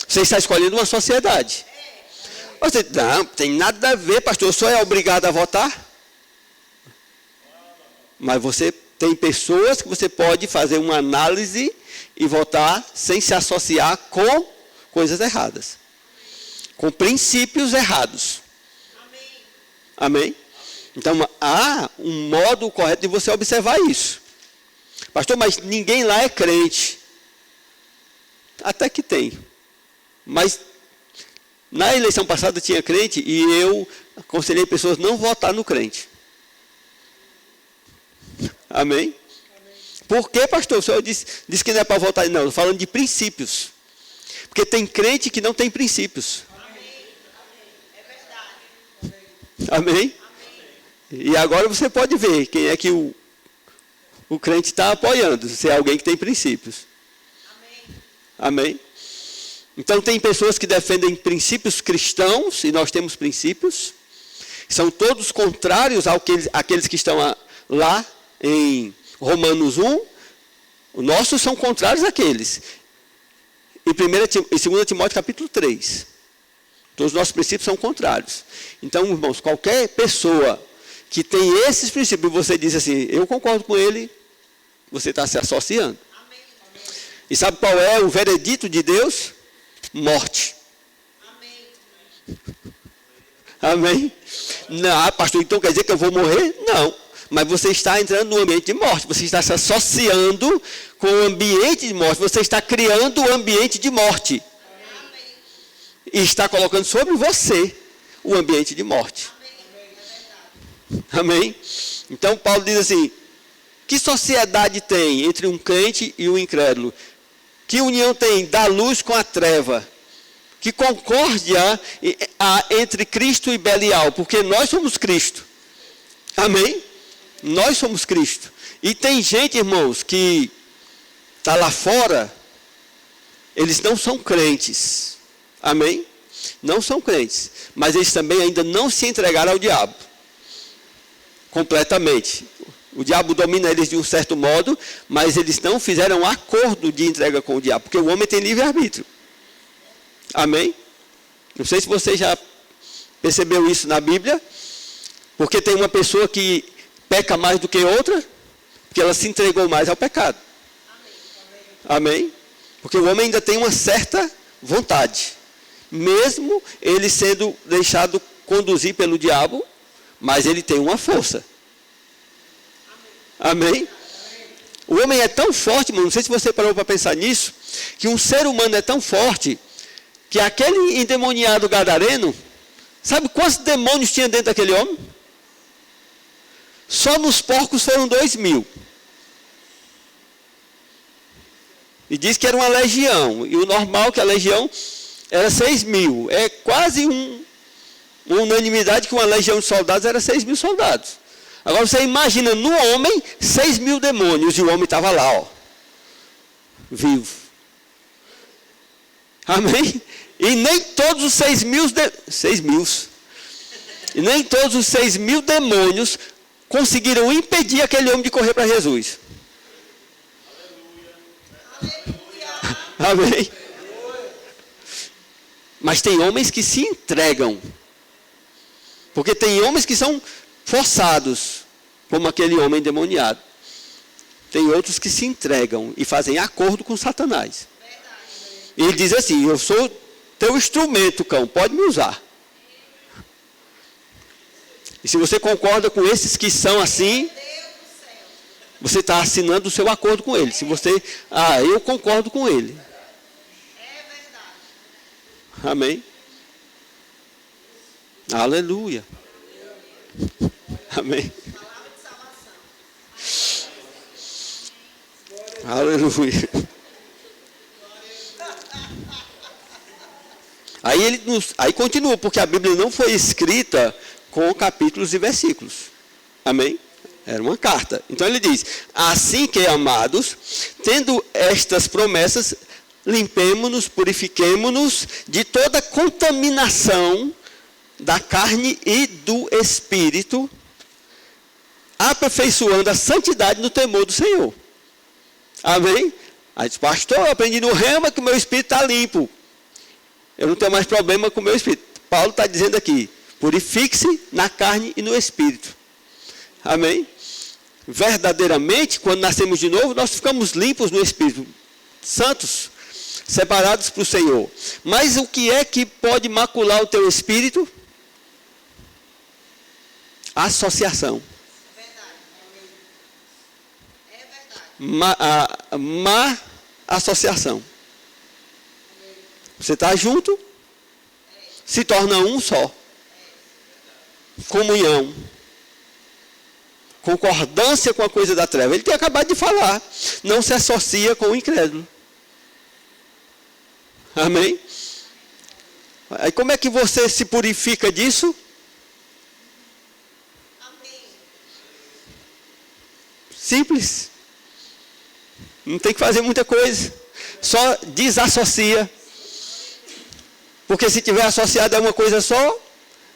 Você está escolhendo uma sociedade. Você, não, tem nada a ver, pastor, eu só é obrigado a votar. Mas você tem pessoas que você pode fazer uma análise e votar sem se associar com coisas erradas. Com princípios errados. Amém? Então, há um modo correto de você observar isso. Pastor, mas ninguém lá é crente. Até que tem. Mas, na eleição passada tinha crente e eu aconselhei pessoas a não votar no crente. Amém? Por que, pastor? O senhor disse que não é para votar. Não, estou falando de princípios. Porque tem crente que não tem princípios. Amém? E agora você pode ver quem é que o crente está apoiando. Se é alguém que tem princípios. Amém? Então tem pessoas que defendem princípios cristãos, e nós temos princípios. São todos contrários àqueles que estão lá em Romanos 1. Os nossos são contrários àqueles. Em 2 Timóteo capítulo 3. Todos os nossos princípios são contrários. Então, irmãos, qualquer pessoa que tem esses princípios e você diz assim, eu concordo com ele, você está se associando. Amém. E sabe qual é o veredito de Deus? Morte. Amém. Amém? Não, pastor, então quer dizer que eu vou morrer? Não. Mas você está entrando no ambiente de morte. Você está se associando com o ambiente de morte. Você está criando o ambiente de morte. Amém. E está colocando sobre você o ambiente de morte. Amém? Amém? Então Paulo diz assim, que sociedade tem entre um crente e um incrédulo? Que união tem da luz com a treva? Que concórdia há entre Cristo e Belial? Porque nós somos Cristo. Amém? Nós somos Cristo. E tem gente, irmãos, que está lá fora, eles não são crentes. Amém? Não são crentes. Mas eles também ainda não se entregaram ao diabo. Completamente. O diabo domina eles de um certo modo, mas eles não fizeram acordo de entrega com o diabo, porque o homem tem livre-arbítrio. Amém? Não sei se você já percebeu isso na Bíblia, porque tem uma pessoa que peca mais do que outra, porque ela se entregou mais ao pecado. Amém? Porque o homem ainda tem uma certa vontade, mesmo ele sendo deixado conduzir pelo diabo, mas ele tem uma força. Amém? O homem é tão forte, mano, não sei se você parou para pensar nisso, que um ser humano é tão forte, que aquele endemoniado gadareno, sabe quantos demônios tinha dentro daquele homem? Só nos porcos foram 2.000. E diz que era uma legião, e o normal que a legião era 6.000. É quase uma unanimidade que uma legião de soldados era 6.000 soldados. Agora você imagina no homem 6.000 demônios, e o homem estava lá, ó, vivo. Amém? E nem todos os 6.000 e nem todos os 6.000 demônios conseguiram impedir aquele homem de correr para Jesus. Aleluia. Amém? Mas tem homens que se entregam. Porque tem homens que são forçados, como aquele homem endemoniado. Tem outros que se entregam e fazem acordo com Satanás. E ele diz assim, eu sou teu instrumento, cão, pode me usar. E se você concorda com esses que são assim, você está assinando o seu acordo com ele. Se você, eu concordo com ele. Amém? Aleluia. Amém. Aleluia. Aí continua, porque a Bíblia não foi escrita com capítulos e versículos. Amém? Era uma carta. Então ele diz, assim que, amados, tendo estas promessas, limpemo-nos, purifiquemo-nos de toda contaminação da carne e do espírito, aperfeiçoando a santidade no temor do Senhor. Amém? Aí diz, pastor, eu aprendi no Rema que o meu espírito está limpo. Eu não tenho mais problema com o meu espírito. Paulo está dizendo aqui, purifique-se na carne e no espírito. Amém? Verdadeiramente, quando nascemos de novo, nós ficamos limpos no espírito, santos, separados para o Senhor. Mas o que é que pode macular o teu espírito? Associação. Má associação. Você está junto, se torna um só. Comunhão. Concordância com a coisa da treva. Ele tem acabado de falar. Não se associa com o incrédulo. Amém? Aí como é que você se purifica disso? Amém. Simples. Não tem que fazer muita coisa. Só desassocia. Porque se tiver associado a uma coisa só,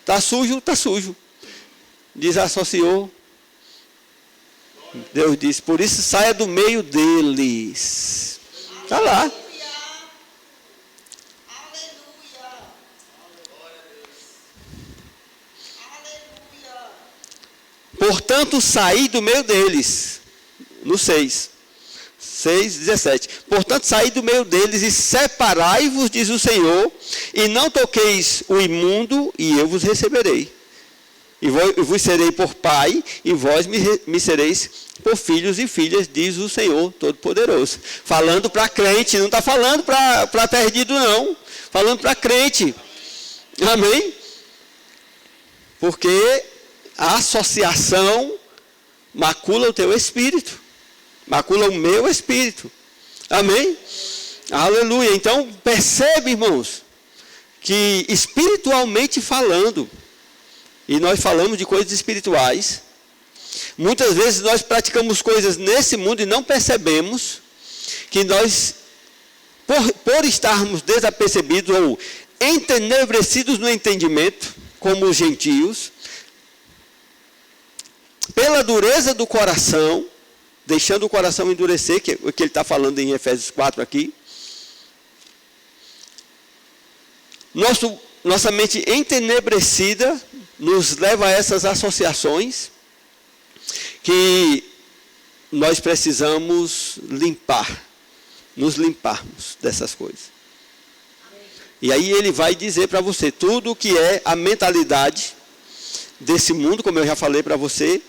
está sujo, está sujo. desassociou. Deus disse, por isso saia do meio deles. Está lá. Portanto, saí do meio deles. No 6:17. Portanto, saí do meio deles e separai-vos, diz o Senhor, e não toqueis o imundo, e eu vos receberei. E vos serei por pai, e vós me sereis por filhos e filhas, diz o Senhor Todo-Poderoso. Falando para crente, não está falando para perdido não. Falando para crente. Amém? Porque a associação macula o teu espírito. Macula o meu espírito. Amém? Aleluia. Então, percebe, irmãos, que espiritualmente falando, e nós falamos de coisas espirituais, muitas vezes nós praticamos coisas nesse mundo e não percebemos que nós, por estarmos desapercebidos ou entenebrecidos no entendimento, como os gentios, pela dureza do coração, deixando o coração endurecer, que é o que ele está falando em Efésios 4 aqui, nossa mente entenebrecida nos leva a essas associações que nós precisamos nos limparmos dessas coisas. E aí ele vai dizer para você tudo o que é a mentalidade desse mundo, como eu já falei para você,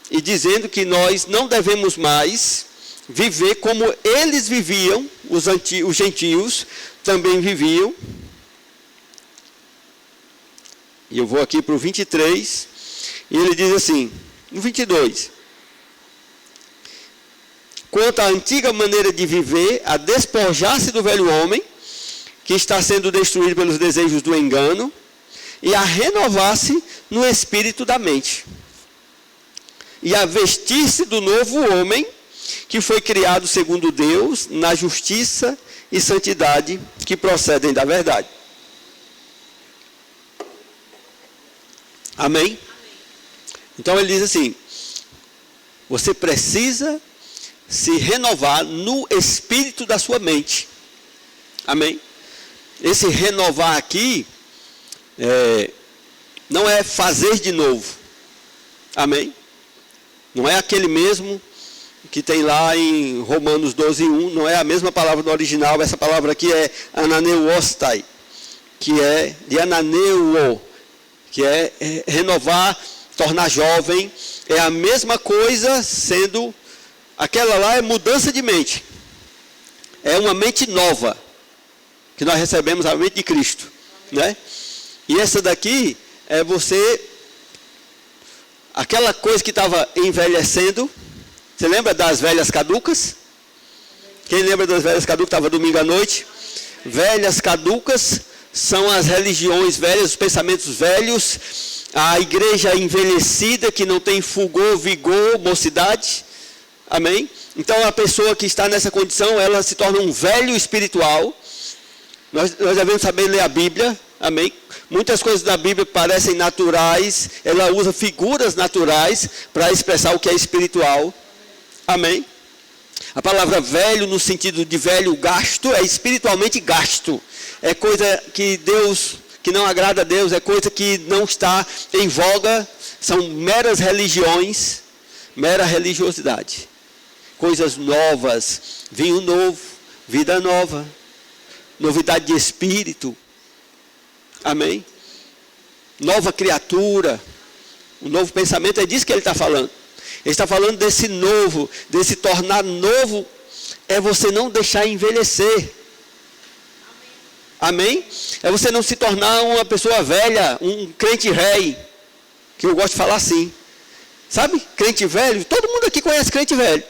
e dizendo que nós não devemos mais viver como eles viviam, os gentios também viviam. E eu vou aqui para o 23, e ele diz assim, no 22, quanto à antiga maneira de viver, a despojar-se do velho homem, que está sendo destruído pelos desejos do engano, e a renovar-se no espírito da mente. E a vestir-se do novo homem, que foi criado segundo Deus, na justiça e santidade que procedem da verdade. Amém? Então ele diz assim, você precisa se renovar no espírito da sua mente. Amém? Esse renovar aqui, não é fazer de novo. Amém? Não é aquele mesmo que tem lá em Romanos 12:1, não é a mesma palavra no original, essa palavra aqui é ananeuostai, que é de ananeuo, que é renovar, tornar jovem, é a mesma coisa, sendo, aquela lá é mudança de mente, é uma mente nova, que nós recebemos a mente de Cristo, né? E essa daqui é você, aquela coisa que estava envelhecendo, você lembra das velhas caducas? Quem lembra das velhas caducas? Estava domingo à noite. Velhas caducas são as religiões velhas, os pensamentos velhos, a igreja envelhecida que não tem fulgor, vigor, mocidade. Amém? Então a pessoa que está nessa condição, ela se torna um velho espiritual. Nós devemos saber ler a Bíblia. Amém? Muitas coisas da Bíblia parecem naturais, ela usa figuras naturais para expressar o que é espiritual. Amém? A palavra velho, no sentido de velho gasto, é espiritualmente gasto. É coisa que que não agrada a Deus, é coisa que não está em voga, são meras religiões, mera religiosidade. Coisas novas, vinho novo, vida nova, novidade de espírito. Amém? Nova criatura, um novo pensamento, é disso que ele está falando. Ele está falando desse novo, desse tornar novo, é você não deixar envelhecer. Amém? É você não se tornar uma pessoa velha, um crente rei, que eu gosto de falar assim. Sabe? Crente velho, todo mundo aqui conhece crente velho.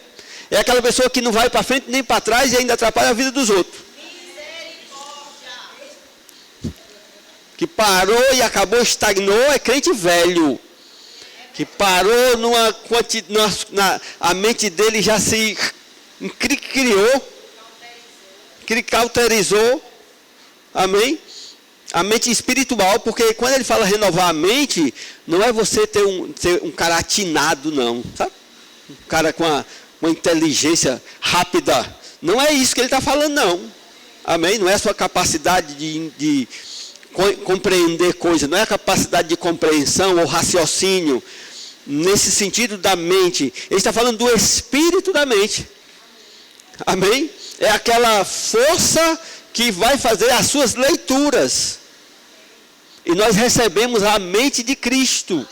É aquela pessoa que não vai para frente nem para trás e ainda atrapalha a vida dos outros. Que parou e acabou, estagnou, é crente velho. Que parou a mente dele já se cauterizou. Amém? A mente espiritual, porque quando ele fala renovar a mente, não é você ter um cara atinado, não. Sabe? Um cara com uma inteligência rápida. Não é isso que ele está falando, não. Amém? Não é a sua capacidade de compreender coisas, não é a capacidade de compreensão ou raciocínio, nesse sentido da mente. Ele está falando do espírito da mente. Amém? É aquela força que vai fazer as suas leituras. E nós recebemos a mente de Cristo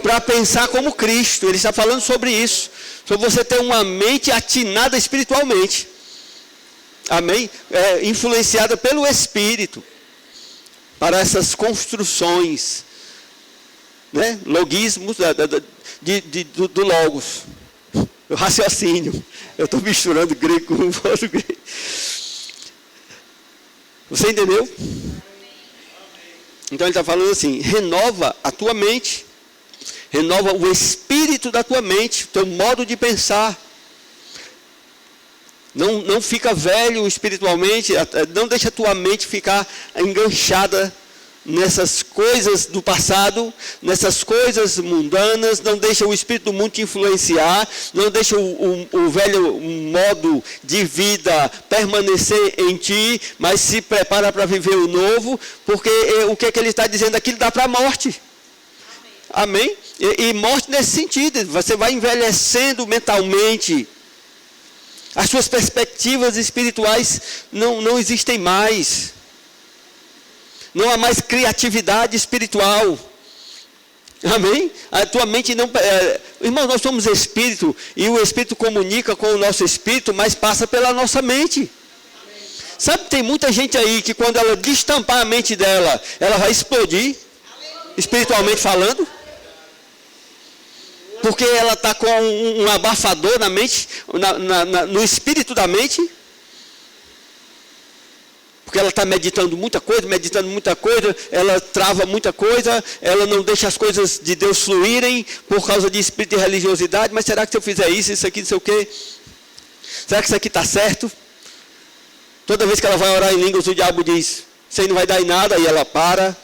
para pensar como Cristo. Ele está falando sobre isso, sobre você ter uma mente atinada espiritualmente. Amém? Influenciada pelo Espírito para essas construções, né? Logismos do Logos, o raciocínio. Eu estou misturando grego com português. Você entendeu? Então ele está falando assim: renova a tua mente, renova o espírito da tua mente, o teu modo de pensar. Não fica velho espiritualmente, não deixa a tua mente ficar enganchada nessas coisas do passado, nessas coisas mundanas, não deixa o espírito do mundo te influenciar, não deixa o velho modo de vida permanecer em ti, mas se prepara para viver o novo, porque o que ele está dizendo aqui dá para a morte. Amém? E morte nesse sentido, você vai envelhecendo mentalmente. As suas perspectivas espirituais não existem mais. Não há mais criatividade espiritual. Amém? A tua mente não... irmão, nós somos espírito, e o espírito comunica com o nosso espírito, mas passa pela nossa mente. Amém. Sabe, tem muita gente aí que quando ela destampar a mente dela, ela vai explodir, espiritualmente falando. Porque ela está com um abafador na mente, no espírito da mente. Porque ela está meditando muita coisa, ela trava muita coisa, ela não deixa as coisas de Deus fluírem por causa de espírito de religiosidade. Mas será que se eu fizer isso aqui, não sei o quê? Será que isso aqui está certo? Toda vez que ela vai orar em línguas, o diabo diz, isso aí não vai dar em nada, e ela para.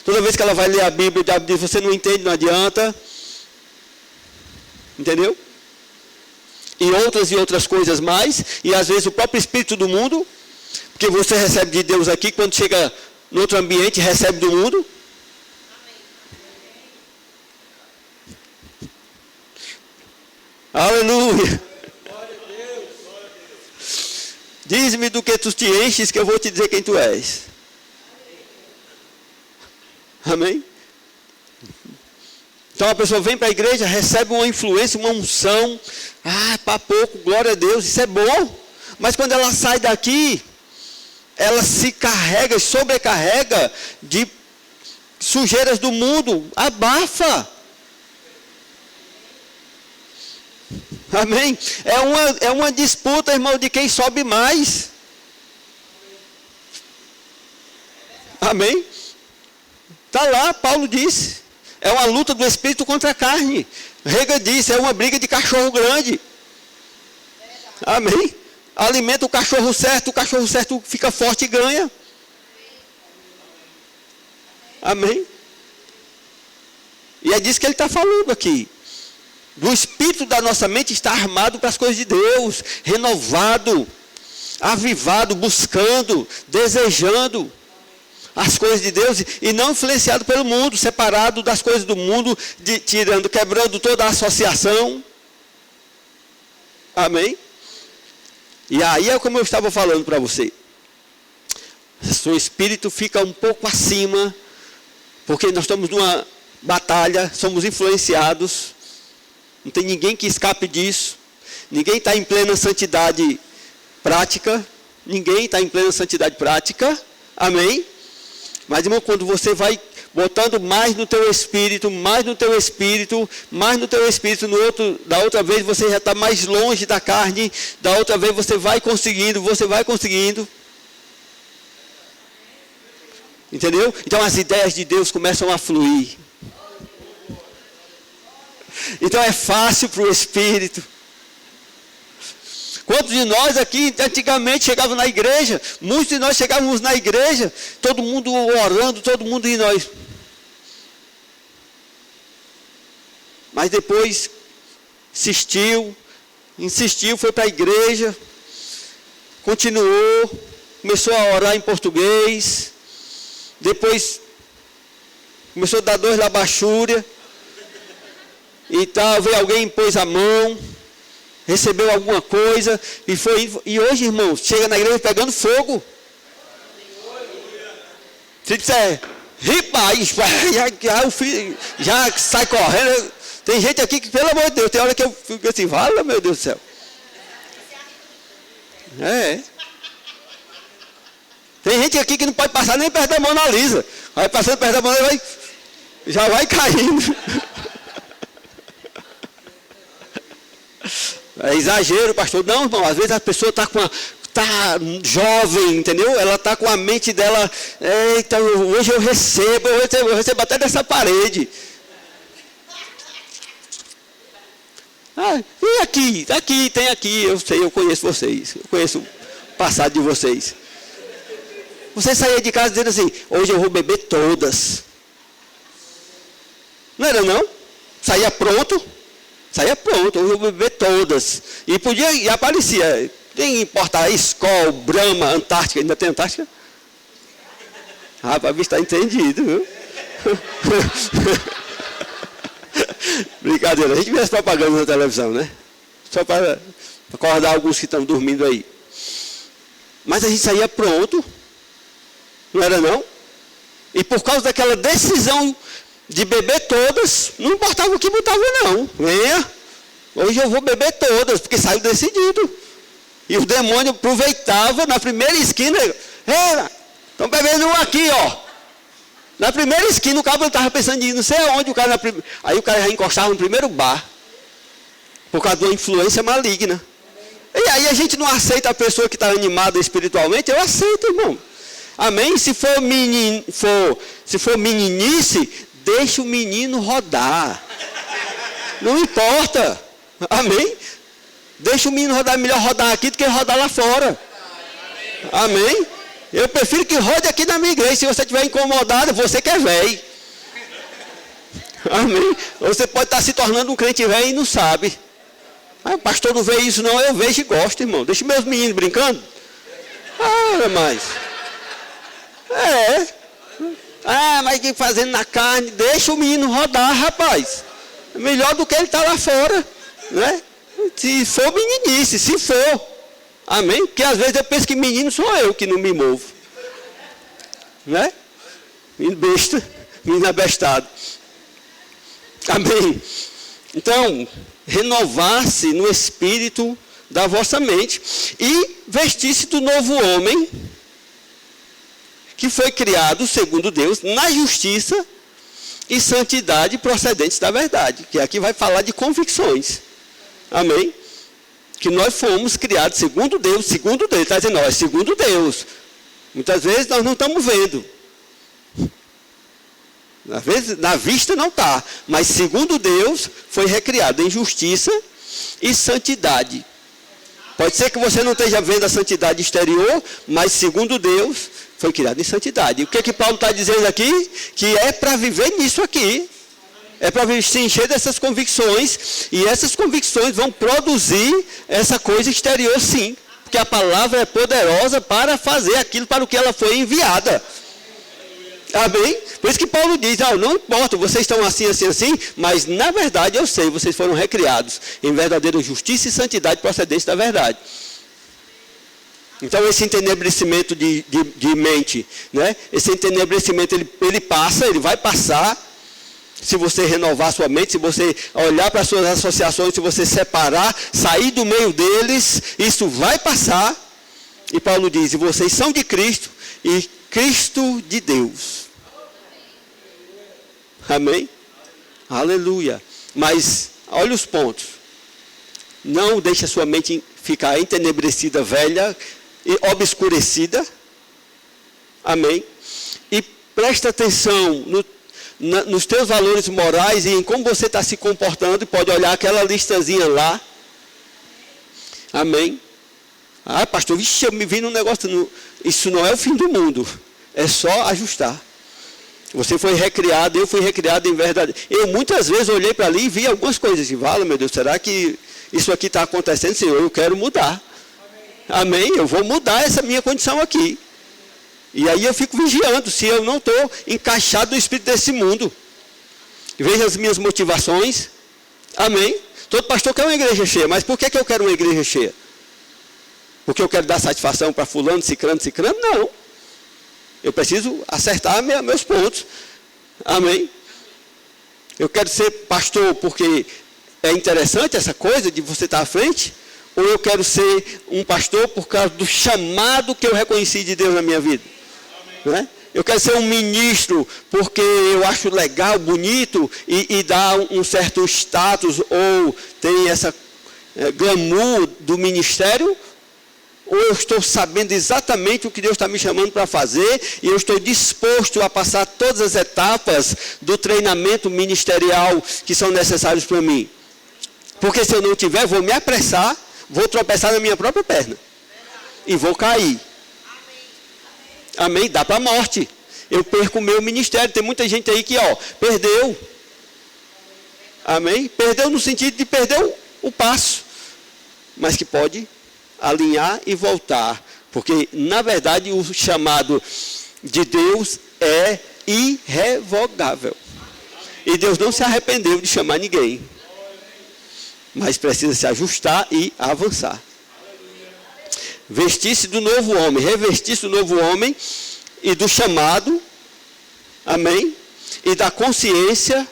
Toda vez que ela vai ler a Bíblia, o diabo diz, você não entende, não adianta. Entendeu? E outras coisas mais. E às vezes o próprio espírito do mundo, porque você recebe de Deus aqui, quando chega no outro ambiente, recebe do mundo. Amém. Aleluia. Diz-me do que tu te enches, que eu vou te dizer quem tu és. Amém? Então a pessoa vem para a igreja, recebe uma influência, uma unção. Para pouco, glória a Deus, isso é bom. Mas quando ela sai daqui, ela se carrega, sobrecarrega de sujeiras do mundo, abafa. Amém? É uma disputa, irmão, de quem sobe mais. Amém? Está lá, Paulo disse. É uma luta do espírito contra a carne. Rega disse, é uma briga de cachorro grande. Amém? Alimenta o cachorro certo fica forte e ganha. Amém? E é disso que ele está falando aqui. Do espírito da nossa mente está armado para as coisas de Deus, renovado, avivado, buscando, desejando as coisas de Deus, e não influenciado pelo mundo, separado das coisas do mundo, quebrando toda a associação. Amém? E aí é como eu estava falando para você. Seu espírito fica um pouco acima, porque nós estamos numa batalha, somos influenciados, não tem ninguém que escape disso, ninguém está em plena santidade prática, amém? Mas, irmão, quando você vai botando mais no teu espírito, da outra vez você já está mais longe da carne, da outra vez você vai conseguindo. Entendeu? Então as ideias de Deus começam a fluir. Então é fácil para o espírito. Quantos de nós aqui antigamente chegavam na igreja, muitos de nós chegávamos na igreja, todo mundo orando, todo mundo e nós. Mas depois insistiu, foi para a igreja, continuou, começou a orar em português, depois começou a dar dor na baixúria, e tal, veio alguém, impôs a mão, recebeu alguma coisa, e hoje, irmãos, chega na igreja pegando fogo. Se disser, rapaz, já sai correndo. Tem gente aqui que, pelo amor de Deus, tem hora que eu fico assim, fala, meu Deus do céu. Tem gente aqui que não pode passar nem perto da Mona Lisa. Vai passando perto da Mona Lisa, já vai caindo. É exagero, pastor. Não, irmão, às vezes a pessoa está jovem, entendeu? Ela está com a mente dela, eita, hoje eu recebo até dessa parede. Tem aqui, eu sei, eu conheço vocês, eu conheço o passado de vocês. Você saía de casa dizendo assim, hoje eu vou beber todas. Não era não? Saía pronto, hoje eu vou beber todas. E aparecia, nem importa, Skol, Brahma, Antártica, ainda tem Antártica? Para ver se está entendido, viu? Brincadeira, a gente vê as propagandas na televisão, né? Só para acordar alguns que estão dormindo aí. Mas a gente saía pronto, não era não? E por causa daquela decisão de beber todas, não importava o que botava não. Venha, hoje eu vou beber todas, porque saiu decidido. E o demônio aproveitava na primeira esquina, estão bebendo um aqui, ó. Na primeira esquina, o cara estava pensando em ir não sei aonde, aí o cara já encostava no primeiro bar, por causa de uma influência maligna. E aí a gente não aceita a pessoa que está animada espiritualmente, eu aceito, irmão. Amém? Se for meninice, deixa o menino rodar. Não importa. Amém? Deixa o menino rodar, é melhor rodar aqui do que rodar lá fora. Amém? Eu prefiro que rode aqui na minha igreja. Se você estiver incomodado, você que é velho. Amém? Você pode estar se tornando um crente velho e não sabe. O pastor não vê isso não, eu vejo e gosto, irmão. Deixa meus meninos brincando. Mas... mas que fazendo na carne, deixa o menino rodar, rapaz. É melhor do que ele estar lá fora, né? Se for meninice, se for. Amém? Porque às vezes eu penso que menino sou eu que não me movo. Né? Menino besta, menino abestado. Amém? Então, renovar-se no espírito da vossa mente e vestir-se do novo homem que foi criado segundo Deus na justiça e santidade procedentes da verdade. Que aqui vai falar de convicções. Amém? Que nós fomos criados segundo Deus, está dizendo, segundo Deus. Muitas vezes nós não estamos vendo. Às vezes, na vista não está, mas segundo Deus, foi recriado em justiça e santidade. Pode ser que você não esteja vendo a santidade exterior, mas segundo Deus, foi criado em santidade. E o que Paulo está dizendo aqui? Que é para viver nisso aqui. É para se encher dessas convicções, e essas convicções vão produzir essa coisa exterior sim, porque a palavra é poderosa para fazer aquilo para o que ela foi enviada. Amém? Por isso que Paulo diz, não importa, vocês estão assim, mas na verdade eu sei, vocês foram recriados em verdadeira justiça e santidade procedente da verdade. Então esse entenebrecimento de mente, né? Esse entenebrecimento ele vai passar. Se você renovar sua mente, se você olhar para as suas associações, se você separar, sair do meio deles, isso vai passar. E Paulo diz, vocês são de Cristo e Cristo de Deus. Amém? Aleluia. Mas, olha os pontos. Não deixe a sua mente ficar entenebrecida, velha e obscurecida. Amém? E presta atenção nos teus valores morais e em como você está se comportando, e pode olhar aquela listazinha lá. Amém? Ah, pastor, vixe, eu me vi num negócio. Isso não é o fim do mundo. É só ajustar. Você foi recriado, eu fui recriado em verdade. Eu muitas vezes olhei para ali e vi algumas coisas. E falo, meu Deus, será que isso aqui está acontecendo? Senhor, eu quero mudar. Amém? Eu vou mudar essa minha condição aqui. E aí eu fico vigiando se eu não estou encaixado no espírito desse mundo. Veja as minhas motivações. Amém? Todo pastor quer uma igreja cheia. Mas por que eu quero uma igreja cheia? Porque eu quero dar satisfação para fulano, cicrano? Não. Eu preciso acertar meus pontos. Amém? Eu quero ser pastor porque é interessante essa coisa de você estar à frente? Ou eu quero ser um pastor por causa do chamado que eu reconheci de Deus na minha vida? Né? Eu quero ser um ministro porque eu acho legal, bonito e dá um certo status ou tem essa glamour do ministério? Ou eu estou sabendo exatamente o que Deus está me chamando para fazer e eu estou disposto a passar todas as etapas do treinamento ministerial que são necessários para mim? Porque se eu não tiver, vou me apressar, vou tropeçar na minha própria perna e vou cair. Amém? Dá para a morte. Eu perco o meu ministério. Tem muita gente aí que perdeu. Amém? Perdeu no sentido de perder o passo, mas que pode alinhar e voltar, porque na verdade o chamado de Deus é irrevogável, e Deus não se arrependeu de chamar ninguém, mas precisa se ajustar e avançar. Vestir-se do novo homem, revestir-se do novo homem e do chamado, amém, e da consciência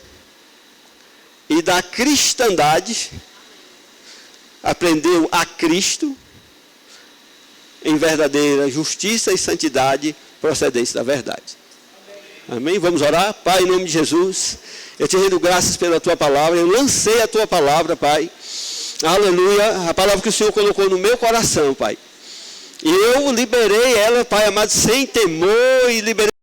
e da cristandade. Aprendeu a Cristo em verdadeira justiça e santidade procedentes da verdade. Amém? Vamos orar? Pai, em nome de Jesus, eu te rendo graças pela tua palavra. Eu lancei a tua palavra, Pai. Aleluia. A palavra que o Senhor colocou no meu coração, Pai. E eu liberei ela, Pai amado, sem temor, e liberei